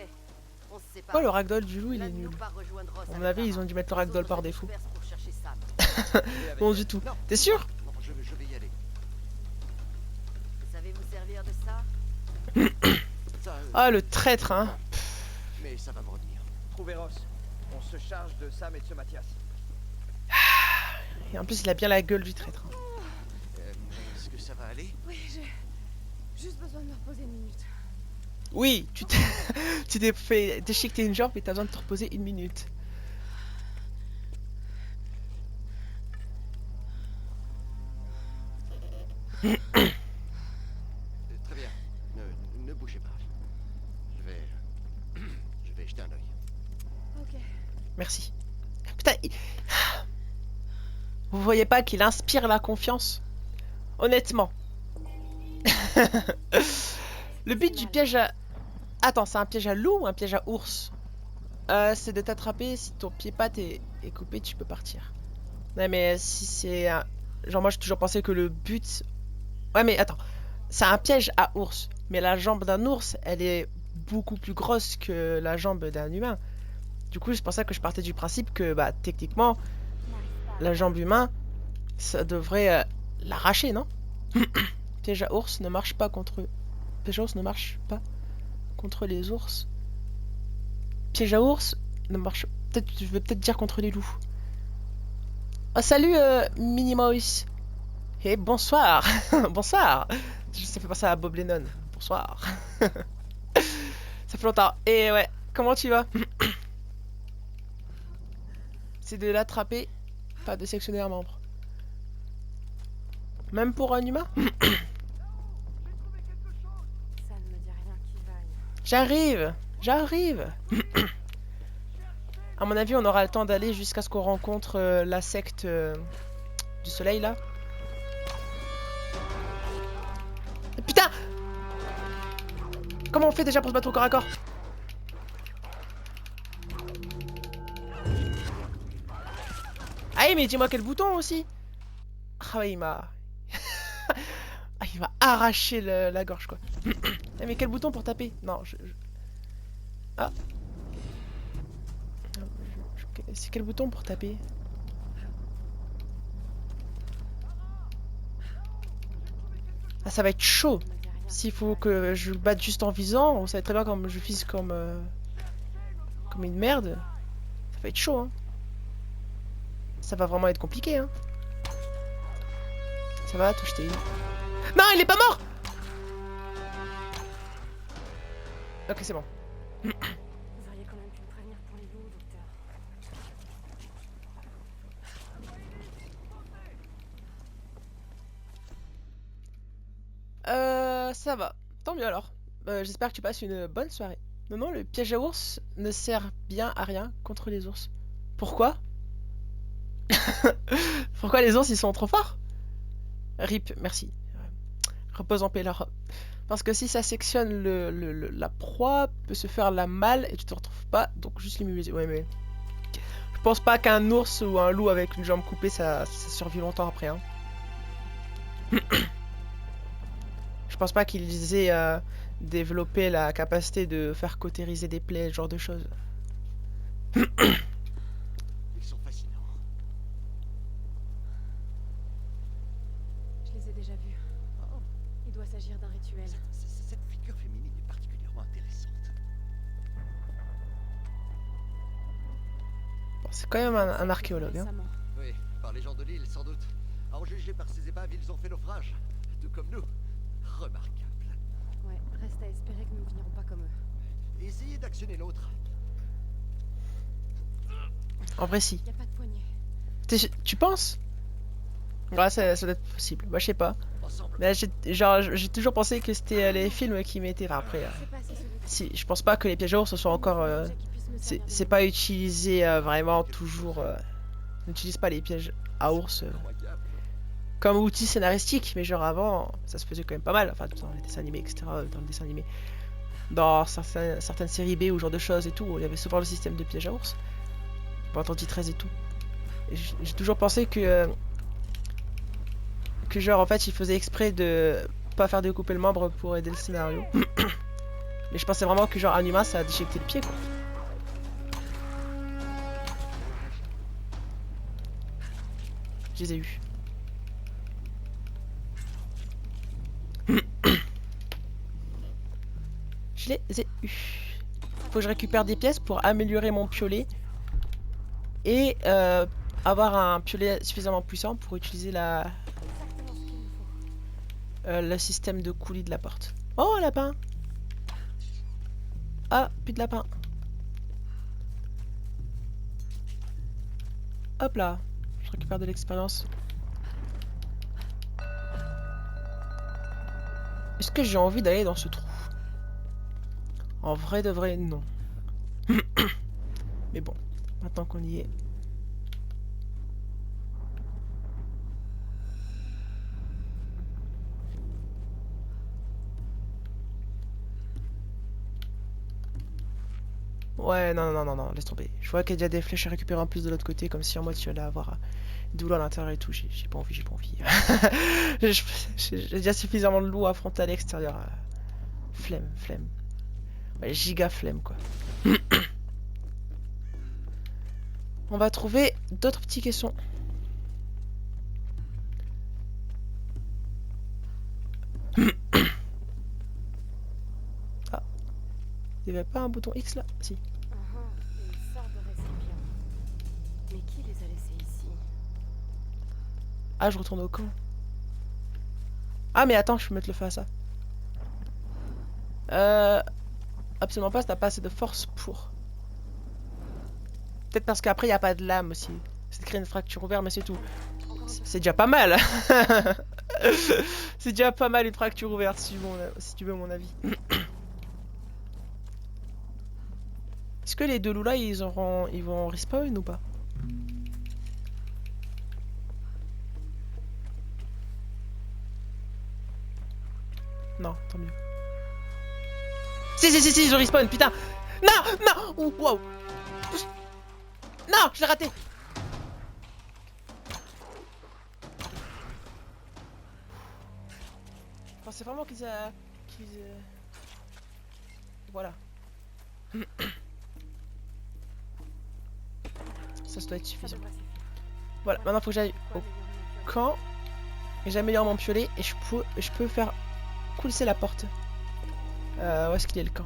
on se sépare. Oh, le ragdoll du loup, il L'un est de nous nul. part rejoindre Ross À mon avec avis, ils Lara. ont dû mettre le Les ragdoll autres par se défaut. dispersent pour chercher Sam. Bon, du tout. Non. T'es sûr? Non, je vais y aller. Vous savez vous servir de ça? Ça, Ah, le traître, hein. mais ça va me revenir. Trouvez Ross. On se charge de Sam et de ce Mathias. Et en plus, il a bien la gueule du traître. Hein. Est-ce que ça va aller? Oui, j'ai juste besoin de me reposer une minute. Oui, tu t'es fait déchiqueter une jambe et t'as besoin de te reposer une minute. Très bien. Ne bougez pas. Je vais jeter un œil. Ok. Merci. Putain, vous voyez pas qu'il inspire la confiance? Honnêtement. Le but du piège à... Attends, c'est un piège à loup ou un piège à ours? C'est de t'attraper, si ton pied-patte est coupé, tu peux partir. Ouais, mais si c'est... Genre, moi, j'ai toujours pensé que le but... Ouais, mais attends. C'est un piège à ours. Mais la jambe d'un ours, elle est beaucoup plus grosse que la jambe d'un humain. Du coup, c'est pour ça que je partais du principe que, bah, techniquement, la jambe humain, ça devrait l'arracher, non? Piège à ours ne marche pas contre eux. Piège à ours ne marche pas contre les ours. Piège à ours ne marche... Peut-être, je vais peut-être dire contre les loups. Oh, salut, Minimouse. Et bonsoir. Bonsoir. Ça fait penser à Bob Lennon. Bonsoir. Ça fait longtemps. Et ouais, comment tu vas? C'est de l'attraper, pas de sectionner un membre. Même pour un humain? Ça ne me dit rien qui vaille. J'arrive. J'arrive. À mon avis, on aura le temps d'aller jusqu'à ce qu'on rencontre la secte du soleil, là. Putain! Comment on fait déjà pour se battre au corps à corps? Ah, mais dis-moi quel bouton aussi! Ah ouais, il m'a... Ah, il m'a arraché la gorge, quoi. Eh, mais quel bouton pour taper? Non, Ah. C'est quel bouton pour taper? Ah, ça va être chaud. Ça me dit rien S'il qui faut vaille. que je le batte juste en visant, on savait très bien comme je vise comme une merde. Ça va être chaud, hein. Ça va vraiment être compliqué, hein. Ça va, touche tes... Non, il est pas mort! Ok, c'est bon. Vous auriez quand même pu me prévenir pour les loups, docteur. Ça va. Tant mieux alors. J'espère que tu passes une bonne soirée. Non, le piège à ours ne sert bien à rien contre les ours. Pourquoi? Pourquoi les ours ils sont trop forts? RIP, merci. Repose en paix, Laura. Parce que si ça sectionne la proie, peut se faire la mal et tu te retrouves pas, donc juste l'immuniser. Ouais, mais. Je pense pas qu'un ours ou un loup avec une jambe coupée ça survit longtemps après. Hein. Je pense pas qu'ils aient développé la capacité de faire cautériser des plaies, ce genre de choses. Ils sont fascinants. Je les ai déjà vus. Oh, Il doit s'agir d'un rituel. cette figure féminine est particulièrement intéressante. Bon, c'est quand même un archéologue. Hein. Récemment. Oui, par les gens de l'île, sans doute. À en juger par ces épaves, ils ont fait naufrage. Tout comme nous. Remarquable. Ouais, reste à espérer que nous ne finirons pas comme eux. Essayez d'actionner l'autre. En vrai, si. Y a pas de poignée. Tu penses? Ouais, ça doit être possible. Bah, je sais pas. Ensemble. Mais j'ai toujours pensé que c'était les films qui mettaient. Enfin, après, C'est pas si celui si, je pense pas que les pièges à ours ce soit encore. qui puisse me servir de C'est modèle. pas utilisé vraiment toujours. On n'utilise pas les pièges à ours comme outil scénaristique, mais genre avant, ça se faisait quand même pas mal. Enfin, dans les dessins animés, etc. Dans le dessin animé. Dans certaines séries B ou ce genre de choses et tout, il y avait souvent le système de pièges à ours. Pour Atlantis 13 et tout. Et j'ai toujours pensé que genre en fait il faisait exprès de pas faire découper le membre pour aider le scénario. Mais je pensais vraiment que genre un humain ça a déchiqueté le pied quoi. Je les ai eus. Je les ai eus. Faut que je récupère des pièces pour améliorer mon piolet. Et avoir un piolet suffisamment puissant pour utiliser le système de coulis de la porte. Oh, un lapin! Ah, plus de lapin. Hop là, je récupère de l'expérience. Est-ce que j'ai envie d'aller dans ce trou? En vrai de vrai, non. Mais bon, maintenant qu'on y est. Ouais, non, laisse tomber. Je vois qu'il y a déjà des flèches à récupérer en plus de l'autre côté, comme si en mode tu allais avoir du loup à l'intérieur et tout. J'ai pas envie, j'ai pas envie. J'ai déjà suffisamment de loup à affronter à l'extérieur. Flemme. Ouais, giga flemme quoi. On va trouver d'autres petits caissons. Ah. Il n'y avait pas un bouton X là? Si. Une sorte de récipient. Mais qui les a laissés ici? Ah, je retourne au camp. Ah, mais attends, je peux mettre le feu à ça. Absolument pas, ça n'a pas assez de force pour. Peut-être parce qu'après, il n'y a pas de lame aussi. C'est de créer une fracture ouverte, mais c'est tout. C'est déjà pas mal. C'est déjà pas mal une fracture ouverte, si tu veux mon avis. Est-ce que les deux loups là, ils vont respawn ou pas? Non, tant mieux. Si, ils ont respawn, putain! Non! Ouh, wow! Non, je l'ai raté! Je pensais vraiment qu'ils Voilà. Ça doit être suffisant. Voilà, maintenant faut que j'aille au camp. Et j'améliore mon piolet et je peux faire coulisser la porte. Où est-ce qu'il est le camp?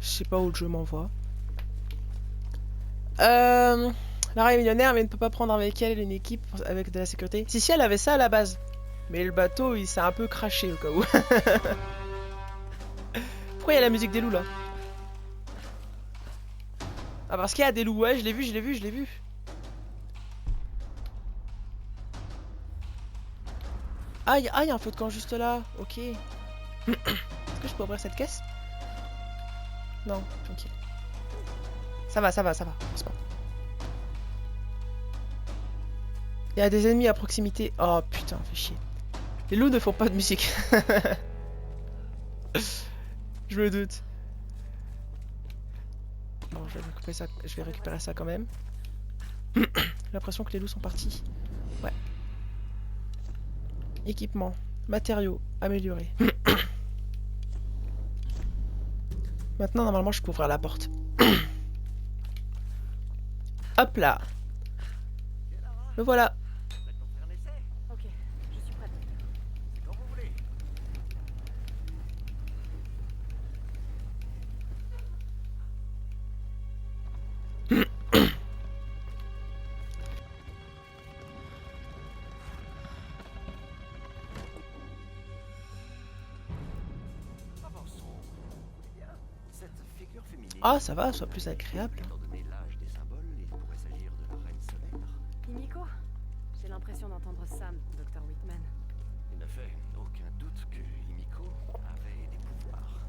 Je sais pas où le jeu m'envoie. Lara est millionnaire mais ne peut pas prendre avec elle une équipe avec de la sécurité. Si elle avait ça à la base. Mais le bateau il s'est un peu craché au cas où. Pourquoi il y a la musique des loups là? Ah parce qu'il y a des loups, ouais je l'ai vu. Ah il y a un feu de camp juste là, ok. Est-ce que je peux ouvrir cette caisse? Non, ok. Ça va, c'est bon. Il y a des ennemis à proximité. Oh putain, fait chier. Les loups ne font pas de musique. Je me doute. Bon, je vais récupérer ça quand même. J'ai l'impression que les loups sont partis. Ouais. Équipement, matériaux, améliorés. Maintenant, normalement, je peux ouvrir la porte. Hop là. Le voilà. Ok, je suis prête. Quand vous voulez. Ah, ça va, soit plus agréable. Étant donné l'âge des symboles, il pourrait s'agir de la reine solaire. Himiko? J'ai l'impression d'entendre Sam, Dr. Whitman. Il ne fait aucun doute que Himiko avait des pouvoirs.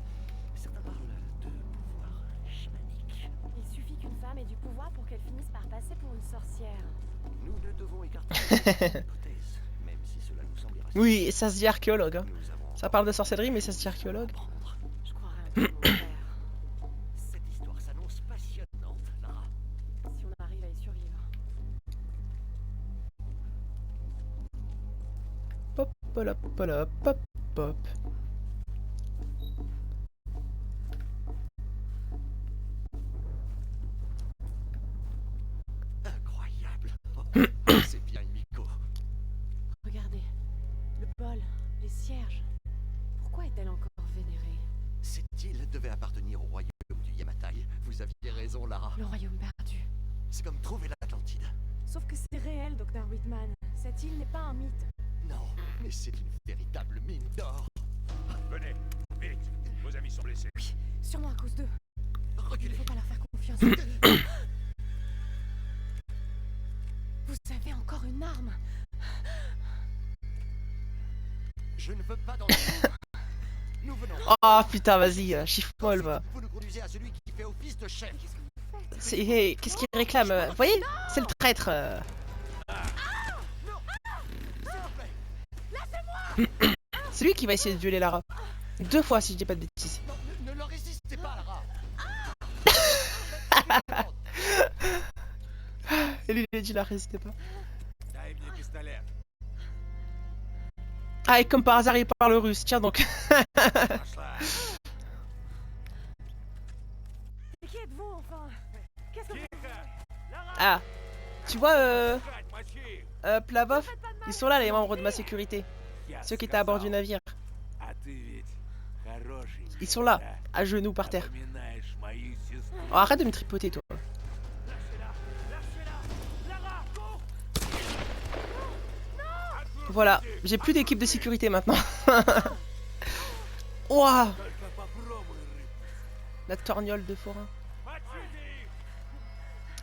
Certains parlent de pouvoirs chamaniques. Il suffit qu'une femme ait du pouvoir pour qu'elle finisse par passer pour une sorcière. Nous ne devons écarter cette hypothèse, même si cela nous semble irrationnel. Oui, ça se dit archéologue. Hein. Nous avons Ça parle de sorcellerie, mais ça se dit archéologue. apprendre. Je croirais un peu mon père. Cette histoire s'annonce passionnante, Lara. Si on arrive à y survivre. Pop, pop, pop, pop, pop. Incroyable. C'est bien Himiko. Regardez. Le bol, les cierges. Pourquoi est-elle encore vénérée? Cette île devait appartenir au royaume du Yamatai. Vous aviez raison, Lara. Le royaume perdu. C'est comme trouver l'Atlantide. Sauf que c'est réel, Dr. Whitman. Cette île n'est pas un mythe. Non, mais c'est une véritable mine d'or. Venez, vite. Vos amis sont blessés. Oui, sûrement à cause d'eux. Il ne Reculez. faut pas leur faire confiance. Vous avez encore une arme. Je ne veux pas dans le... Nous venons. Oh putain, vas-y, chiffre-molle, va. Vous nous conduisez à celui qui fait office de chef. Hey, qu'est-ce qu'il réclame Vous voyez, c'est le traître. C'est lui qui va essayer de violer Lara. 2 fois, si je dis pas de bêtises. Non, ne leur résistez pas, Lara. Et lui, il a dit la résistez pas. Дай мне пистолет. Ah, et comme par hasard, il parle russe. Tiens donc. Пошла. Mais qui êtes-vous, enfin? Qu'est-ce que vous... Ah, tu vois, Бежать, мочи. Plavov, ils sont là, les membres de ma sécurité. Я Ceux qui étaient à bord сказал. du navire. А ты ведь хороший. Ils sont là, à genoux par terre. Напоминаешь мою сестру. Oh, arrête de me tripoter, toi. Voilà, j'ai plus d'équipe de sécurité maintenant. Ouah, Только попробуй, рыбка. la torgnole de forain. Мочите их.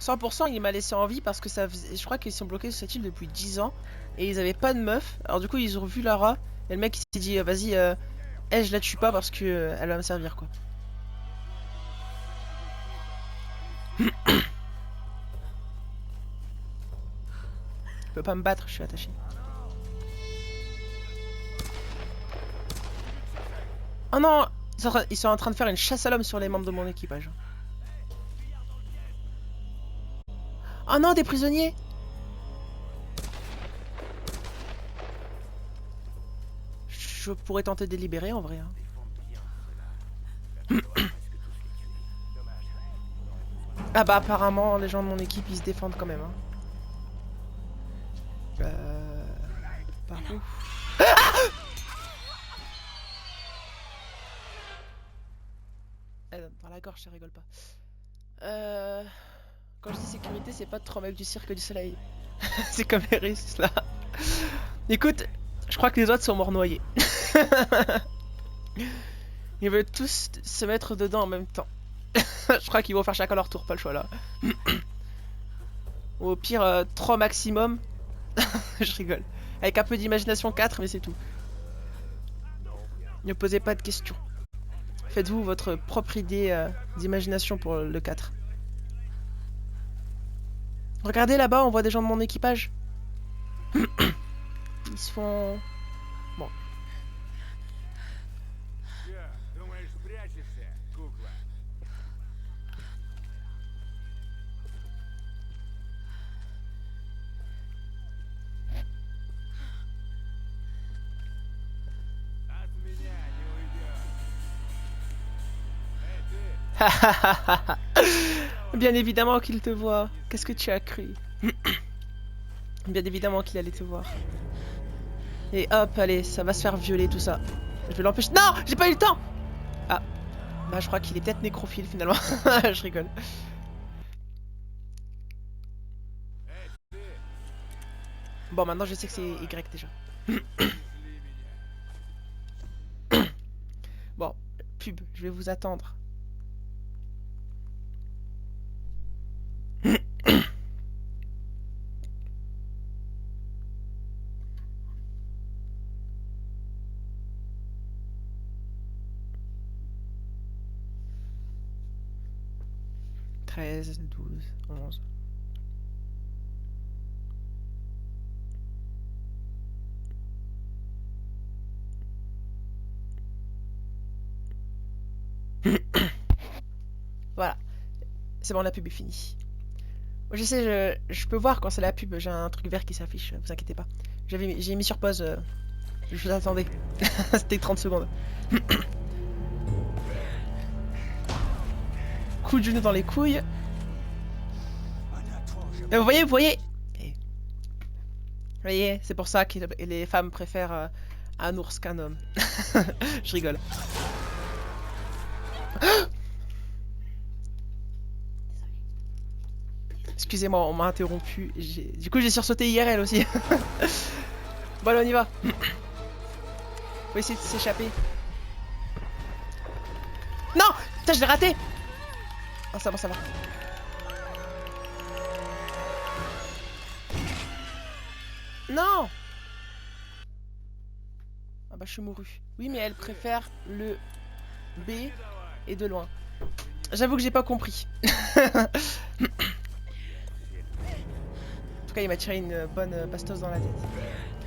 100% il m'a laissé en vie parce que ça faisait... je crois qu'ils sont bloqués sur cette île depuis 10 ans et ils avaient pas de meuf. Alors du coup ils ont vu Lara et le mec il s'est dit vas-y elle je la tue pas parce que elle va me servir quoi. Je peux pas me battre, je suis attaché. Oh non, ils sont en train de faire une chasse à l'homme sur les membres de mon équipage. Oh non, des prisonniers! Je pourrais tenter de les libérer en vrai. Hein. Ah bah apparemment les gens de mon équipe ils se défendent quand même. Hein. Par où? Dans la gorge, ça rigole pas. Quand je dis sécurité, c'est pas 3 mecs du cirque du soleil. C'est comme les Russes là. Écoute, je crois que les autres sont morts noyés. Ils veulent tous se mettre dedans en même temps. Je crois qu'ils vont faire chacun leur tour, pas le choix là. Ou au pire, 3 maximum. Je rigole. Avec un peu d'imagination 4, mais c'est tout. Ne posez pas de questions. Faites-vous votre propre idée d'imagination pour le 4. Regardez là-bas, on voit des gens de mon équipage. Ils se font... Bon. Чё, думаешь, спрячешься, кукла? От меня не уйдешь. Эй, ты! Bien évidemment qu'il te voit. Qu'est-ce que tu as cru? Bien évidemment qu'il allait te voir. Et hop, allez, ça va se faire violer tout ça. Je vais l'empêcher. Non, j'ai pas eu le temps. Ah, bah je crois qu'il est peut-être nécrophile finalement. Je rigole. Эй, ты! Bon, maintenant je sais que c'est Y déjà. Ушли меня. Bon, pub, je vais vous attendre. 13, 12, 11. Voilà. C'est bon, la pub est finie. Je sais, je peux voir quand c'est la pub. J'ai un truc vert qui s'affiche, vous inquiétez pas. J'ai mis sur pause. Je vous attendais. C'était 30 secondes. Coup de genou dans les couilles. Vous voyez, vous voyez. Vous voyez, c'est pour ça que les femmes préfèrent un ours qu'un homme. Je rigole. Excusez-moi, on m'a interrompu. Du coup, j'ai sursauté IRL aussi. Bon, allez, on y va. Faut essayer de s'échapper. Non! Putain, je l'ai raté! Ah, ça va, ça va. Non! Ah bah, je suis mouru. Oui, mais elle préfère le B et de loin. J'avoue que j'ai pas compris. En tout cas, il m'a tiré une bonne bastos dans la tête.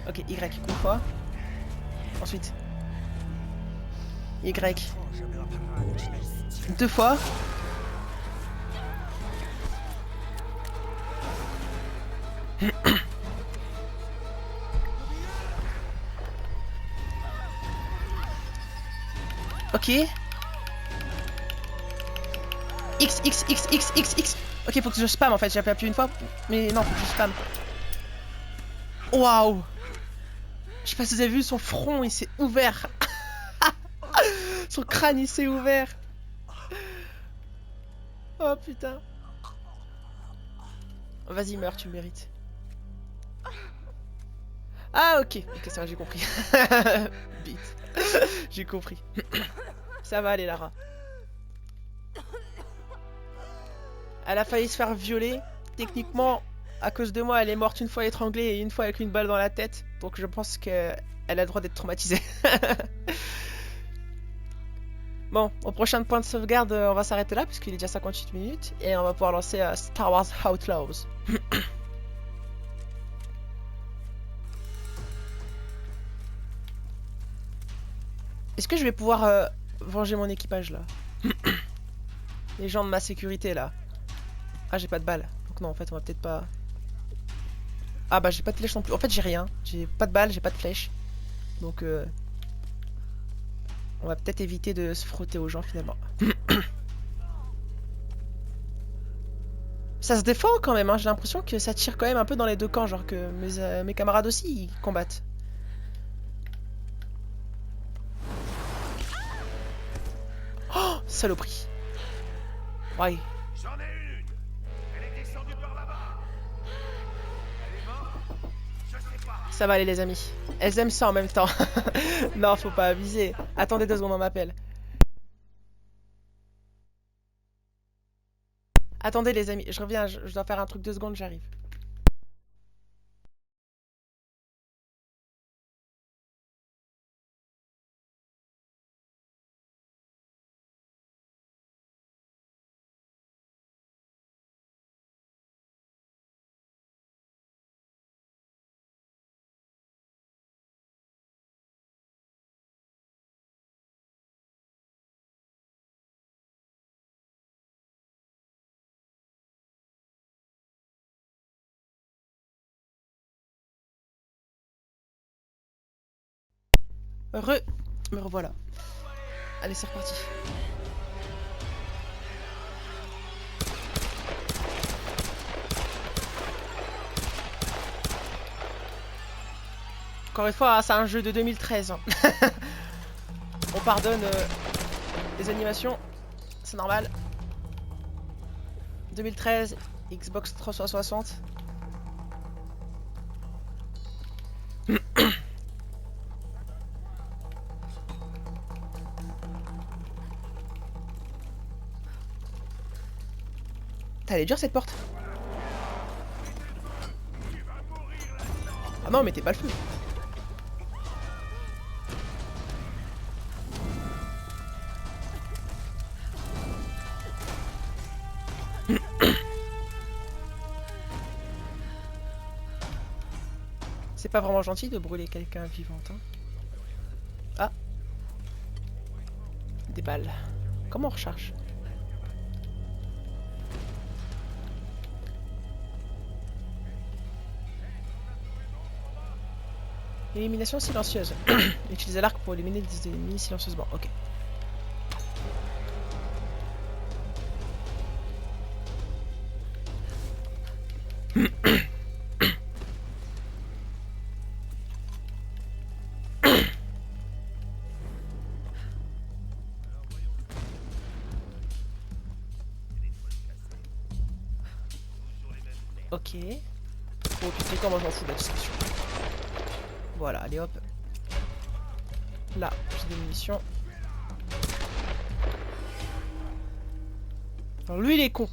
Ok, Y, une fois. Ensuite. Y. Deux fois. Ok. X, X, X, X, X, X. Ok, faut que je spam en fait. J'ai appuyé une fois. Mais non, faut que je spam. Waouh! Je sais pas si vous avez vu, son front il s'est ouvert. Son crâne il s'est ouvert. Oh putain. Vas-y, meurs, tu le mérites. Ah ok, ok, ça va, j'ai compris. Bite. J'ai compris. Ça va aller, Lara. Elle a failli se faire violer. Techniquement, à cause de moi, elle est morte une fois étranglée et une fois avec une balle dans la tête. Donc je pense qu'elle a le droit d'être traumatisée. Bon, au prochain point de sauvegarde, on va s'arrêter là, puisqu'il est déjà 58 minutes. Et on va pouvoir lancer Star Wars Outlaws. Est-ce que je vais pouvoir venger mon équipage, là? Les gens de ma sécurité, là. Ah, j'ai pas de balles. Donc non, en fait, on va peut-être pas... Ah bah, j'ai pas de flèche non plus. En fait, j'ai rien. J'ai pas de balles, j'ai pas de flèche. Donc, on va peut-être éviter de se frotter aux gens, finalement. Ça se défend quand même, hein. J'ai l'impression que ça tire quand même un peu dans les deux camps. Genre que mes camarades aussi, ils combattent. Oh, saloperie. Ouais. J'en ai une. Elle est descendue par là-bas. Elle est morte? Je sais pas. Ça va aller, les amis. Elles aiment ça en même temps. Non, faut pas abuser. Attendez 2 secondes, on m'appelle. Attendez, les amis. Je reviens, je dois faire un truc 2 secondes, j'arrive. Me revoilà. Allez, c'est reparti. Encore une fois, c'est un jeu de 2013. Hein. On pardonne les animations. C'est normal. 2013, Xbox 360. Elle est dure cette porte. Ah non, mettez pas le feu. pas vraiment gentil de brûler quelqu'un vivante. Hein. Ah. Des balles. Comment on recharge? Élimination silencieuse. Utilisez l'arc pour éliminer des ennemis silencieusement. Ok. Ok. Oh putain, comment je m'en fous de la discussion. Voilà, allez hop. Là, j'ai des munitions. Alors lui, il est con.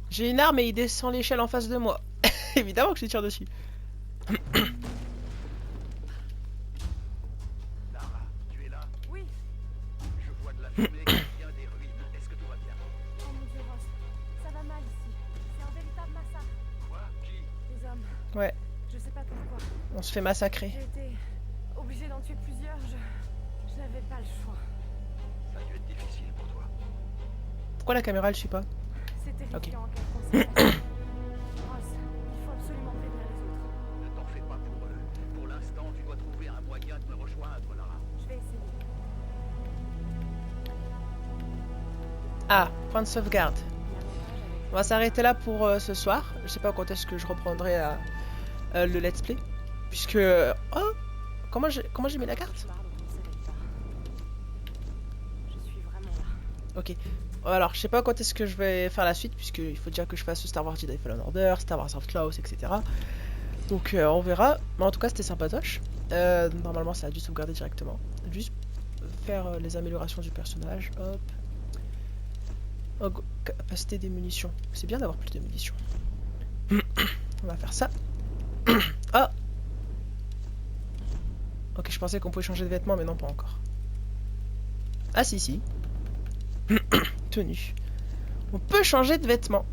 J'ai une arme et il descend l'échelle en face de moi. Évidemment que je tire dessus. Lara, tu es là? Oui. Je vois de la fumée qui vient des ruines. Est-ce que tout va bien? Oh mon dieu, Ross. Ça va mal ici. C'est un véritable massacre. Quoi? Qui? Des hommes. Ouais, Je sais pas pourquoi. on se fait massacrer. J'ai été obligée d'en tuer plusieurs. Je n'avais pas le choix. Ça a dû être difficile pour toi. Pourquoi la caméra elle suit pas? C'est terrifiant Ok. en quelle conséquence. Ross, il faut absolument prévenir les autres. Ne t'en fais pas pour eux. Pour l'instant, tu dois trouver un moyen de me rejoindre, Lara. Je vais essayer. Ah, point de sauvegarde. On va s'arrêter là pour ce soir. Je sais pas quand est-ce que je reprendrai le let's play. Puisque... oh, comment j'ai mis la carte? Cauchemar dont on ne s'éveille pas. Je suis vraiment là. Ok. Alors, je sais pas quand est-ce que je vais faire la suite, puisqu'il faut déjà que je fasse Star Wars Jedi Fallen Order, Star Wars Outlaws, etc. Donc, on verra. Mais en tout cas, c'était sympatoche. Normalement, ça a dû sauvegarder directement. Juste faire les améliorations du personnage. Hop. Oh, capacité des munitions. C'est bien d'avoir plus de munitions. On va faire ça. Ah! Ok, je pensais qu'on pouvait changer de vêtements, mais non, pas encore. Ah, si. Tenue. On peut changer de vêtements.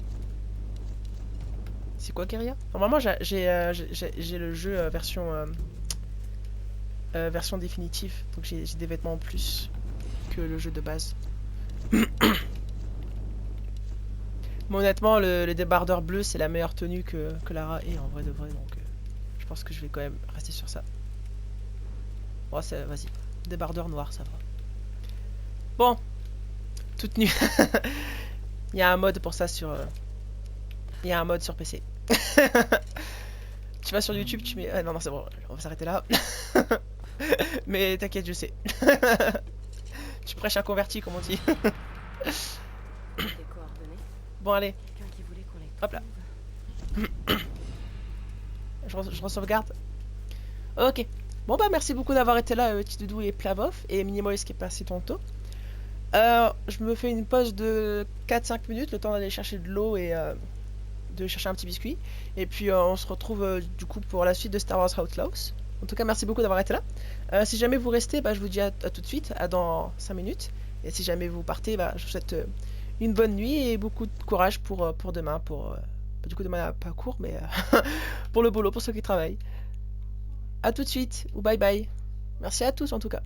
C'est quoi, guérilla? Normalement, j'ai le jeu version définitive. Donc, j'ai des vêtements en plus que le jeu de base. Mais honnêtement, le débardeur bleu, c'est la meilleure tenue que Lara ait en vrai de vrai. Donc, je pense que je vais quand même rester sur ça. Bon, vas-y. Débardeur noir, ça va. Bon. Toute nue. Il y a un mode pour ça sur... Il y a un mode sur PC. Tu vas sur YouTube, tu mets... Ah, non, c'est bon, on va s'arrêter là. Mais t'inquiète, je sais. Tu prêches un converti, comme on dit. Des coordonnées. Bon, allez. Quelqu'un qui voulait qu'on les Hop là. trouve. Je re-sauvegarde. Ok. Bon bah merci beaucoup d'avoir été là, Petit Doudou et Plavov, et Minimoys qui est passé tantôt. Je me fais une pause de 4-5 minutes, le temps d'aller chercher de l'eau et de chercher un petit biscuit. Et puis on se retrouve du coup pour la suite de Star Wars Outlaws. En tout cas, merci beaucoup d'avoir été là. Si jamais vous restez, bah, je vous dis à tout de suite, à dans 5 minutes. Et si jamais vous partez, bah, je vous souhaite une bonne nuit et beaucoup de courage pour demain. Du coup, demain, pas court, mais pour le boulot, pour ceux qui travaillent. A tout de suite, ou bye bye. Merci à tous en tout cas.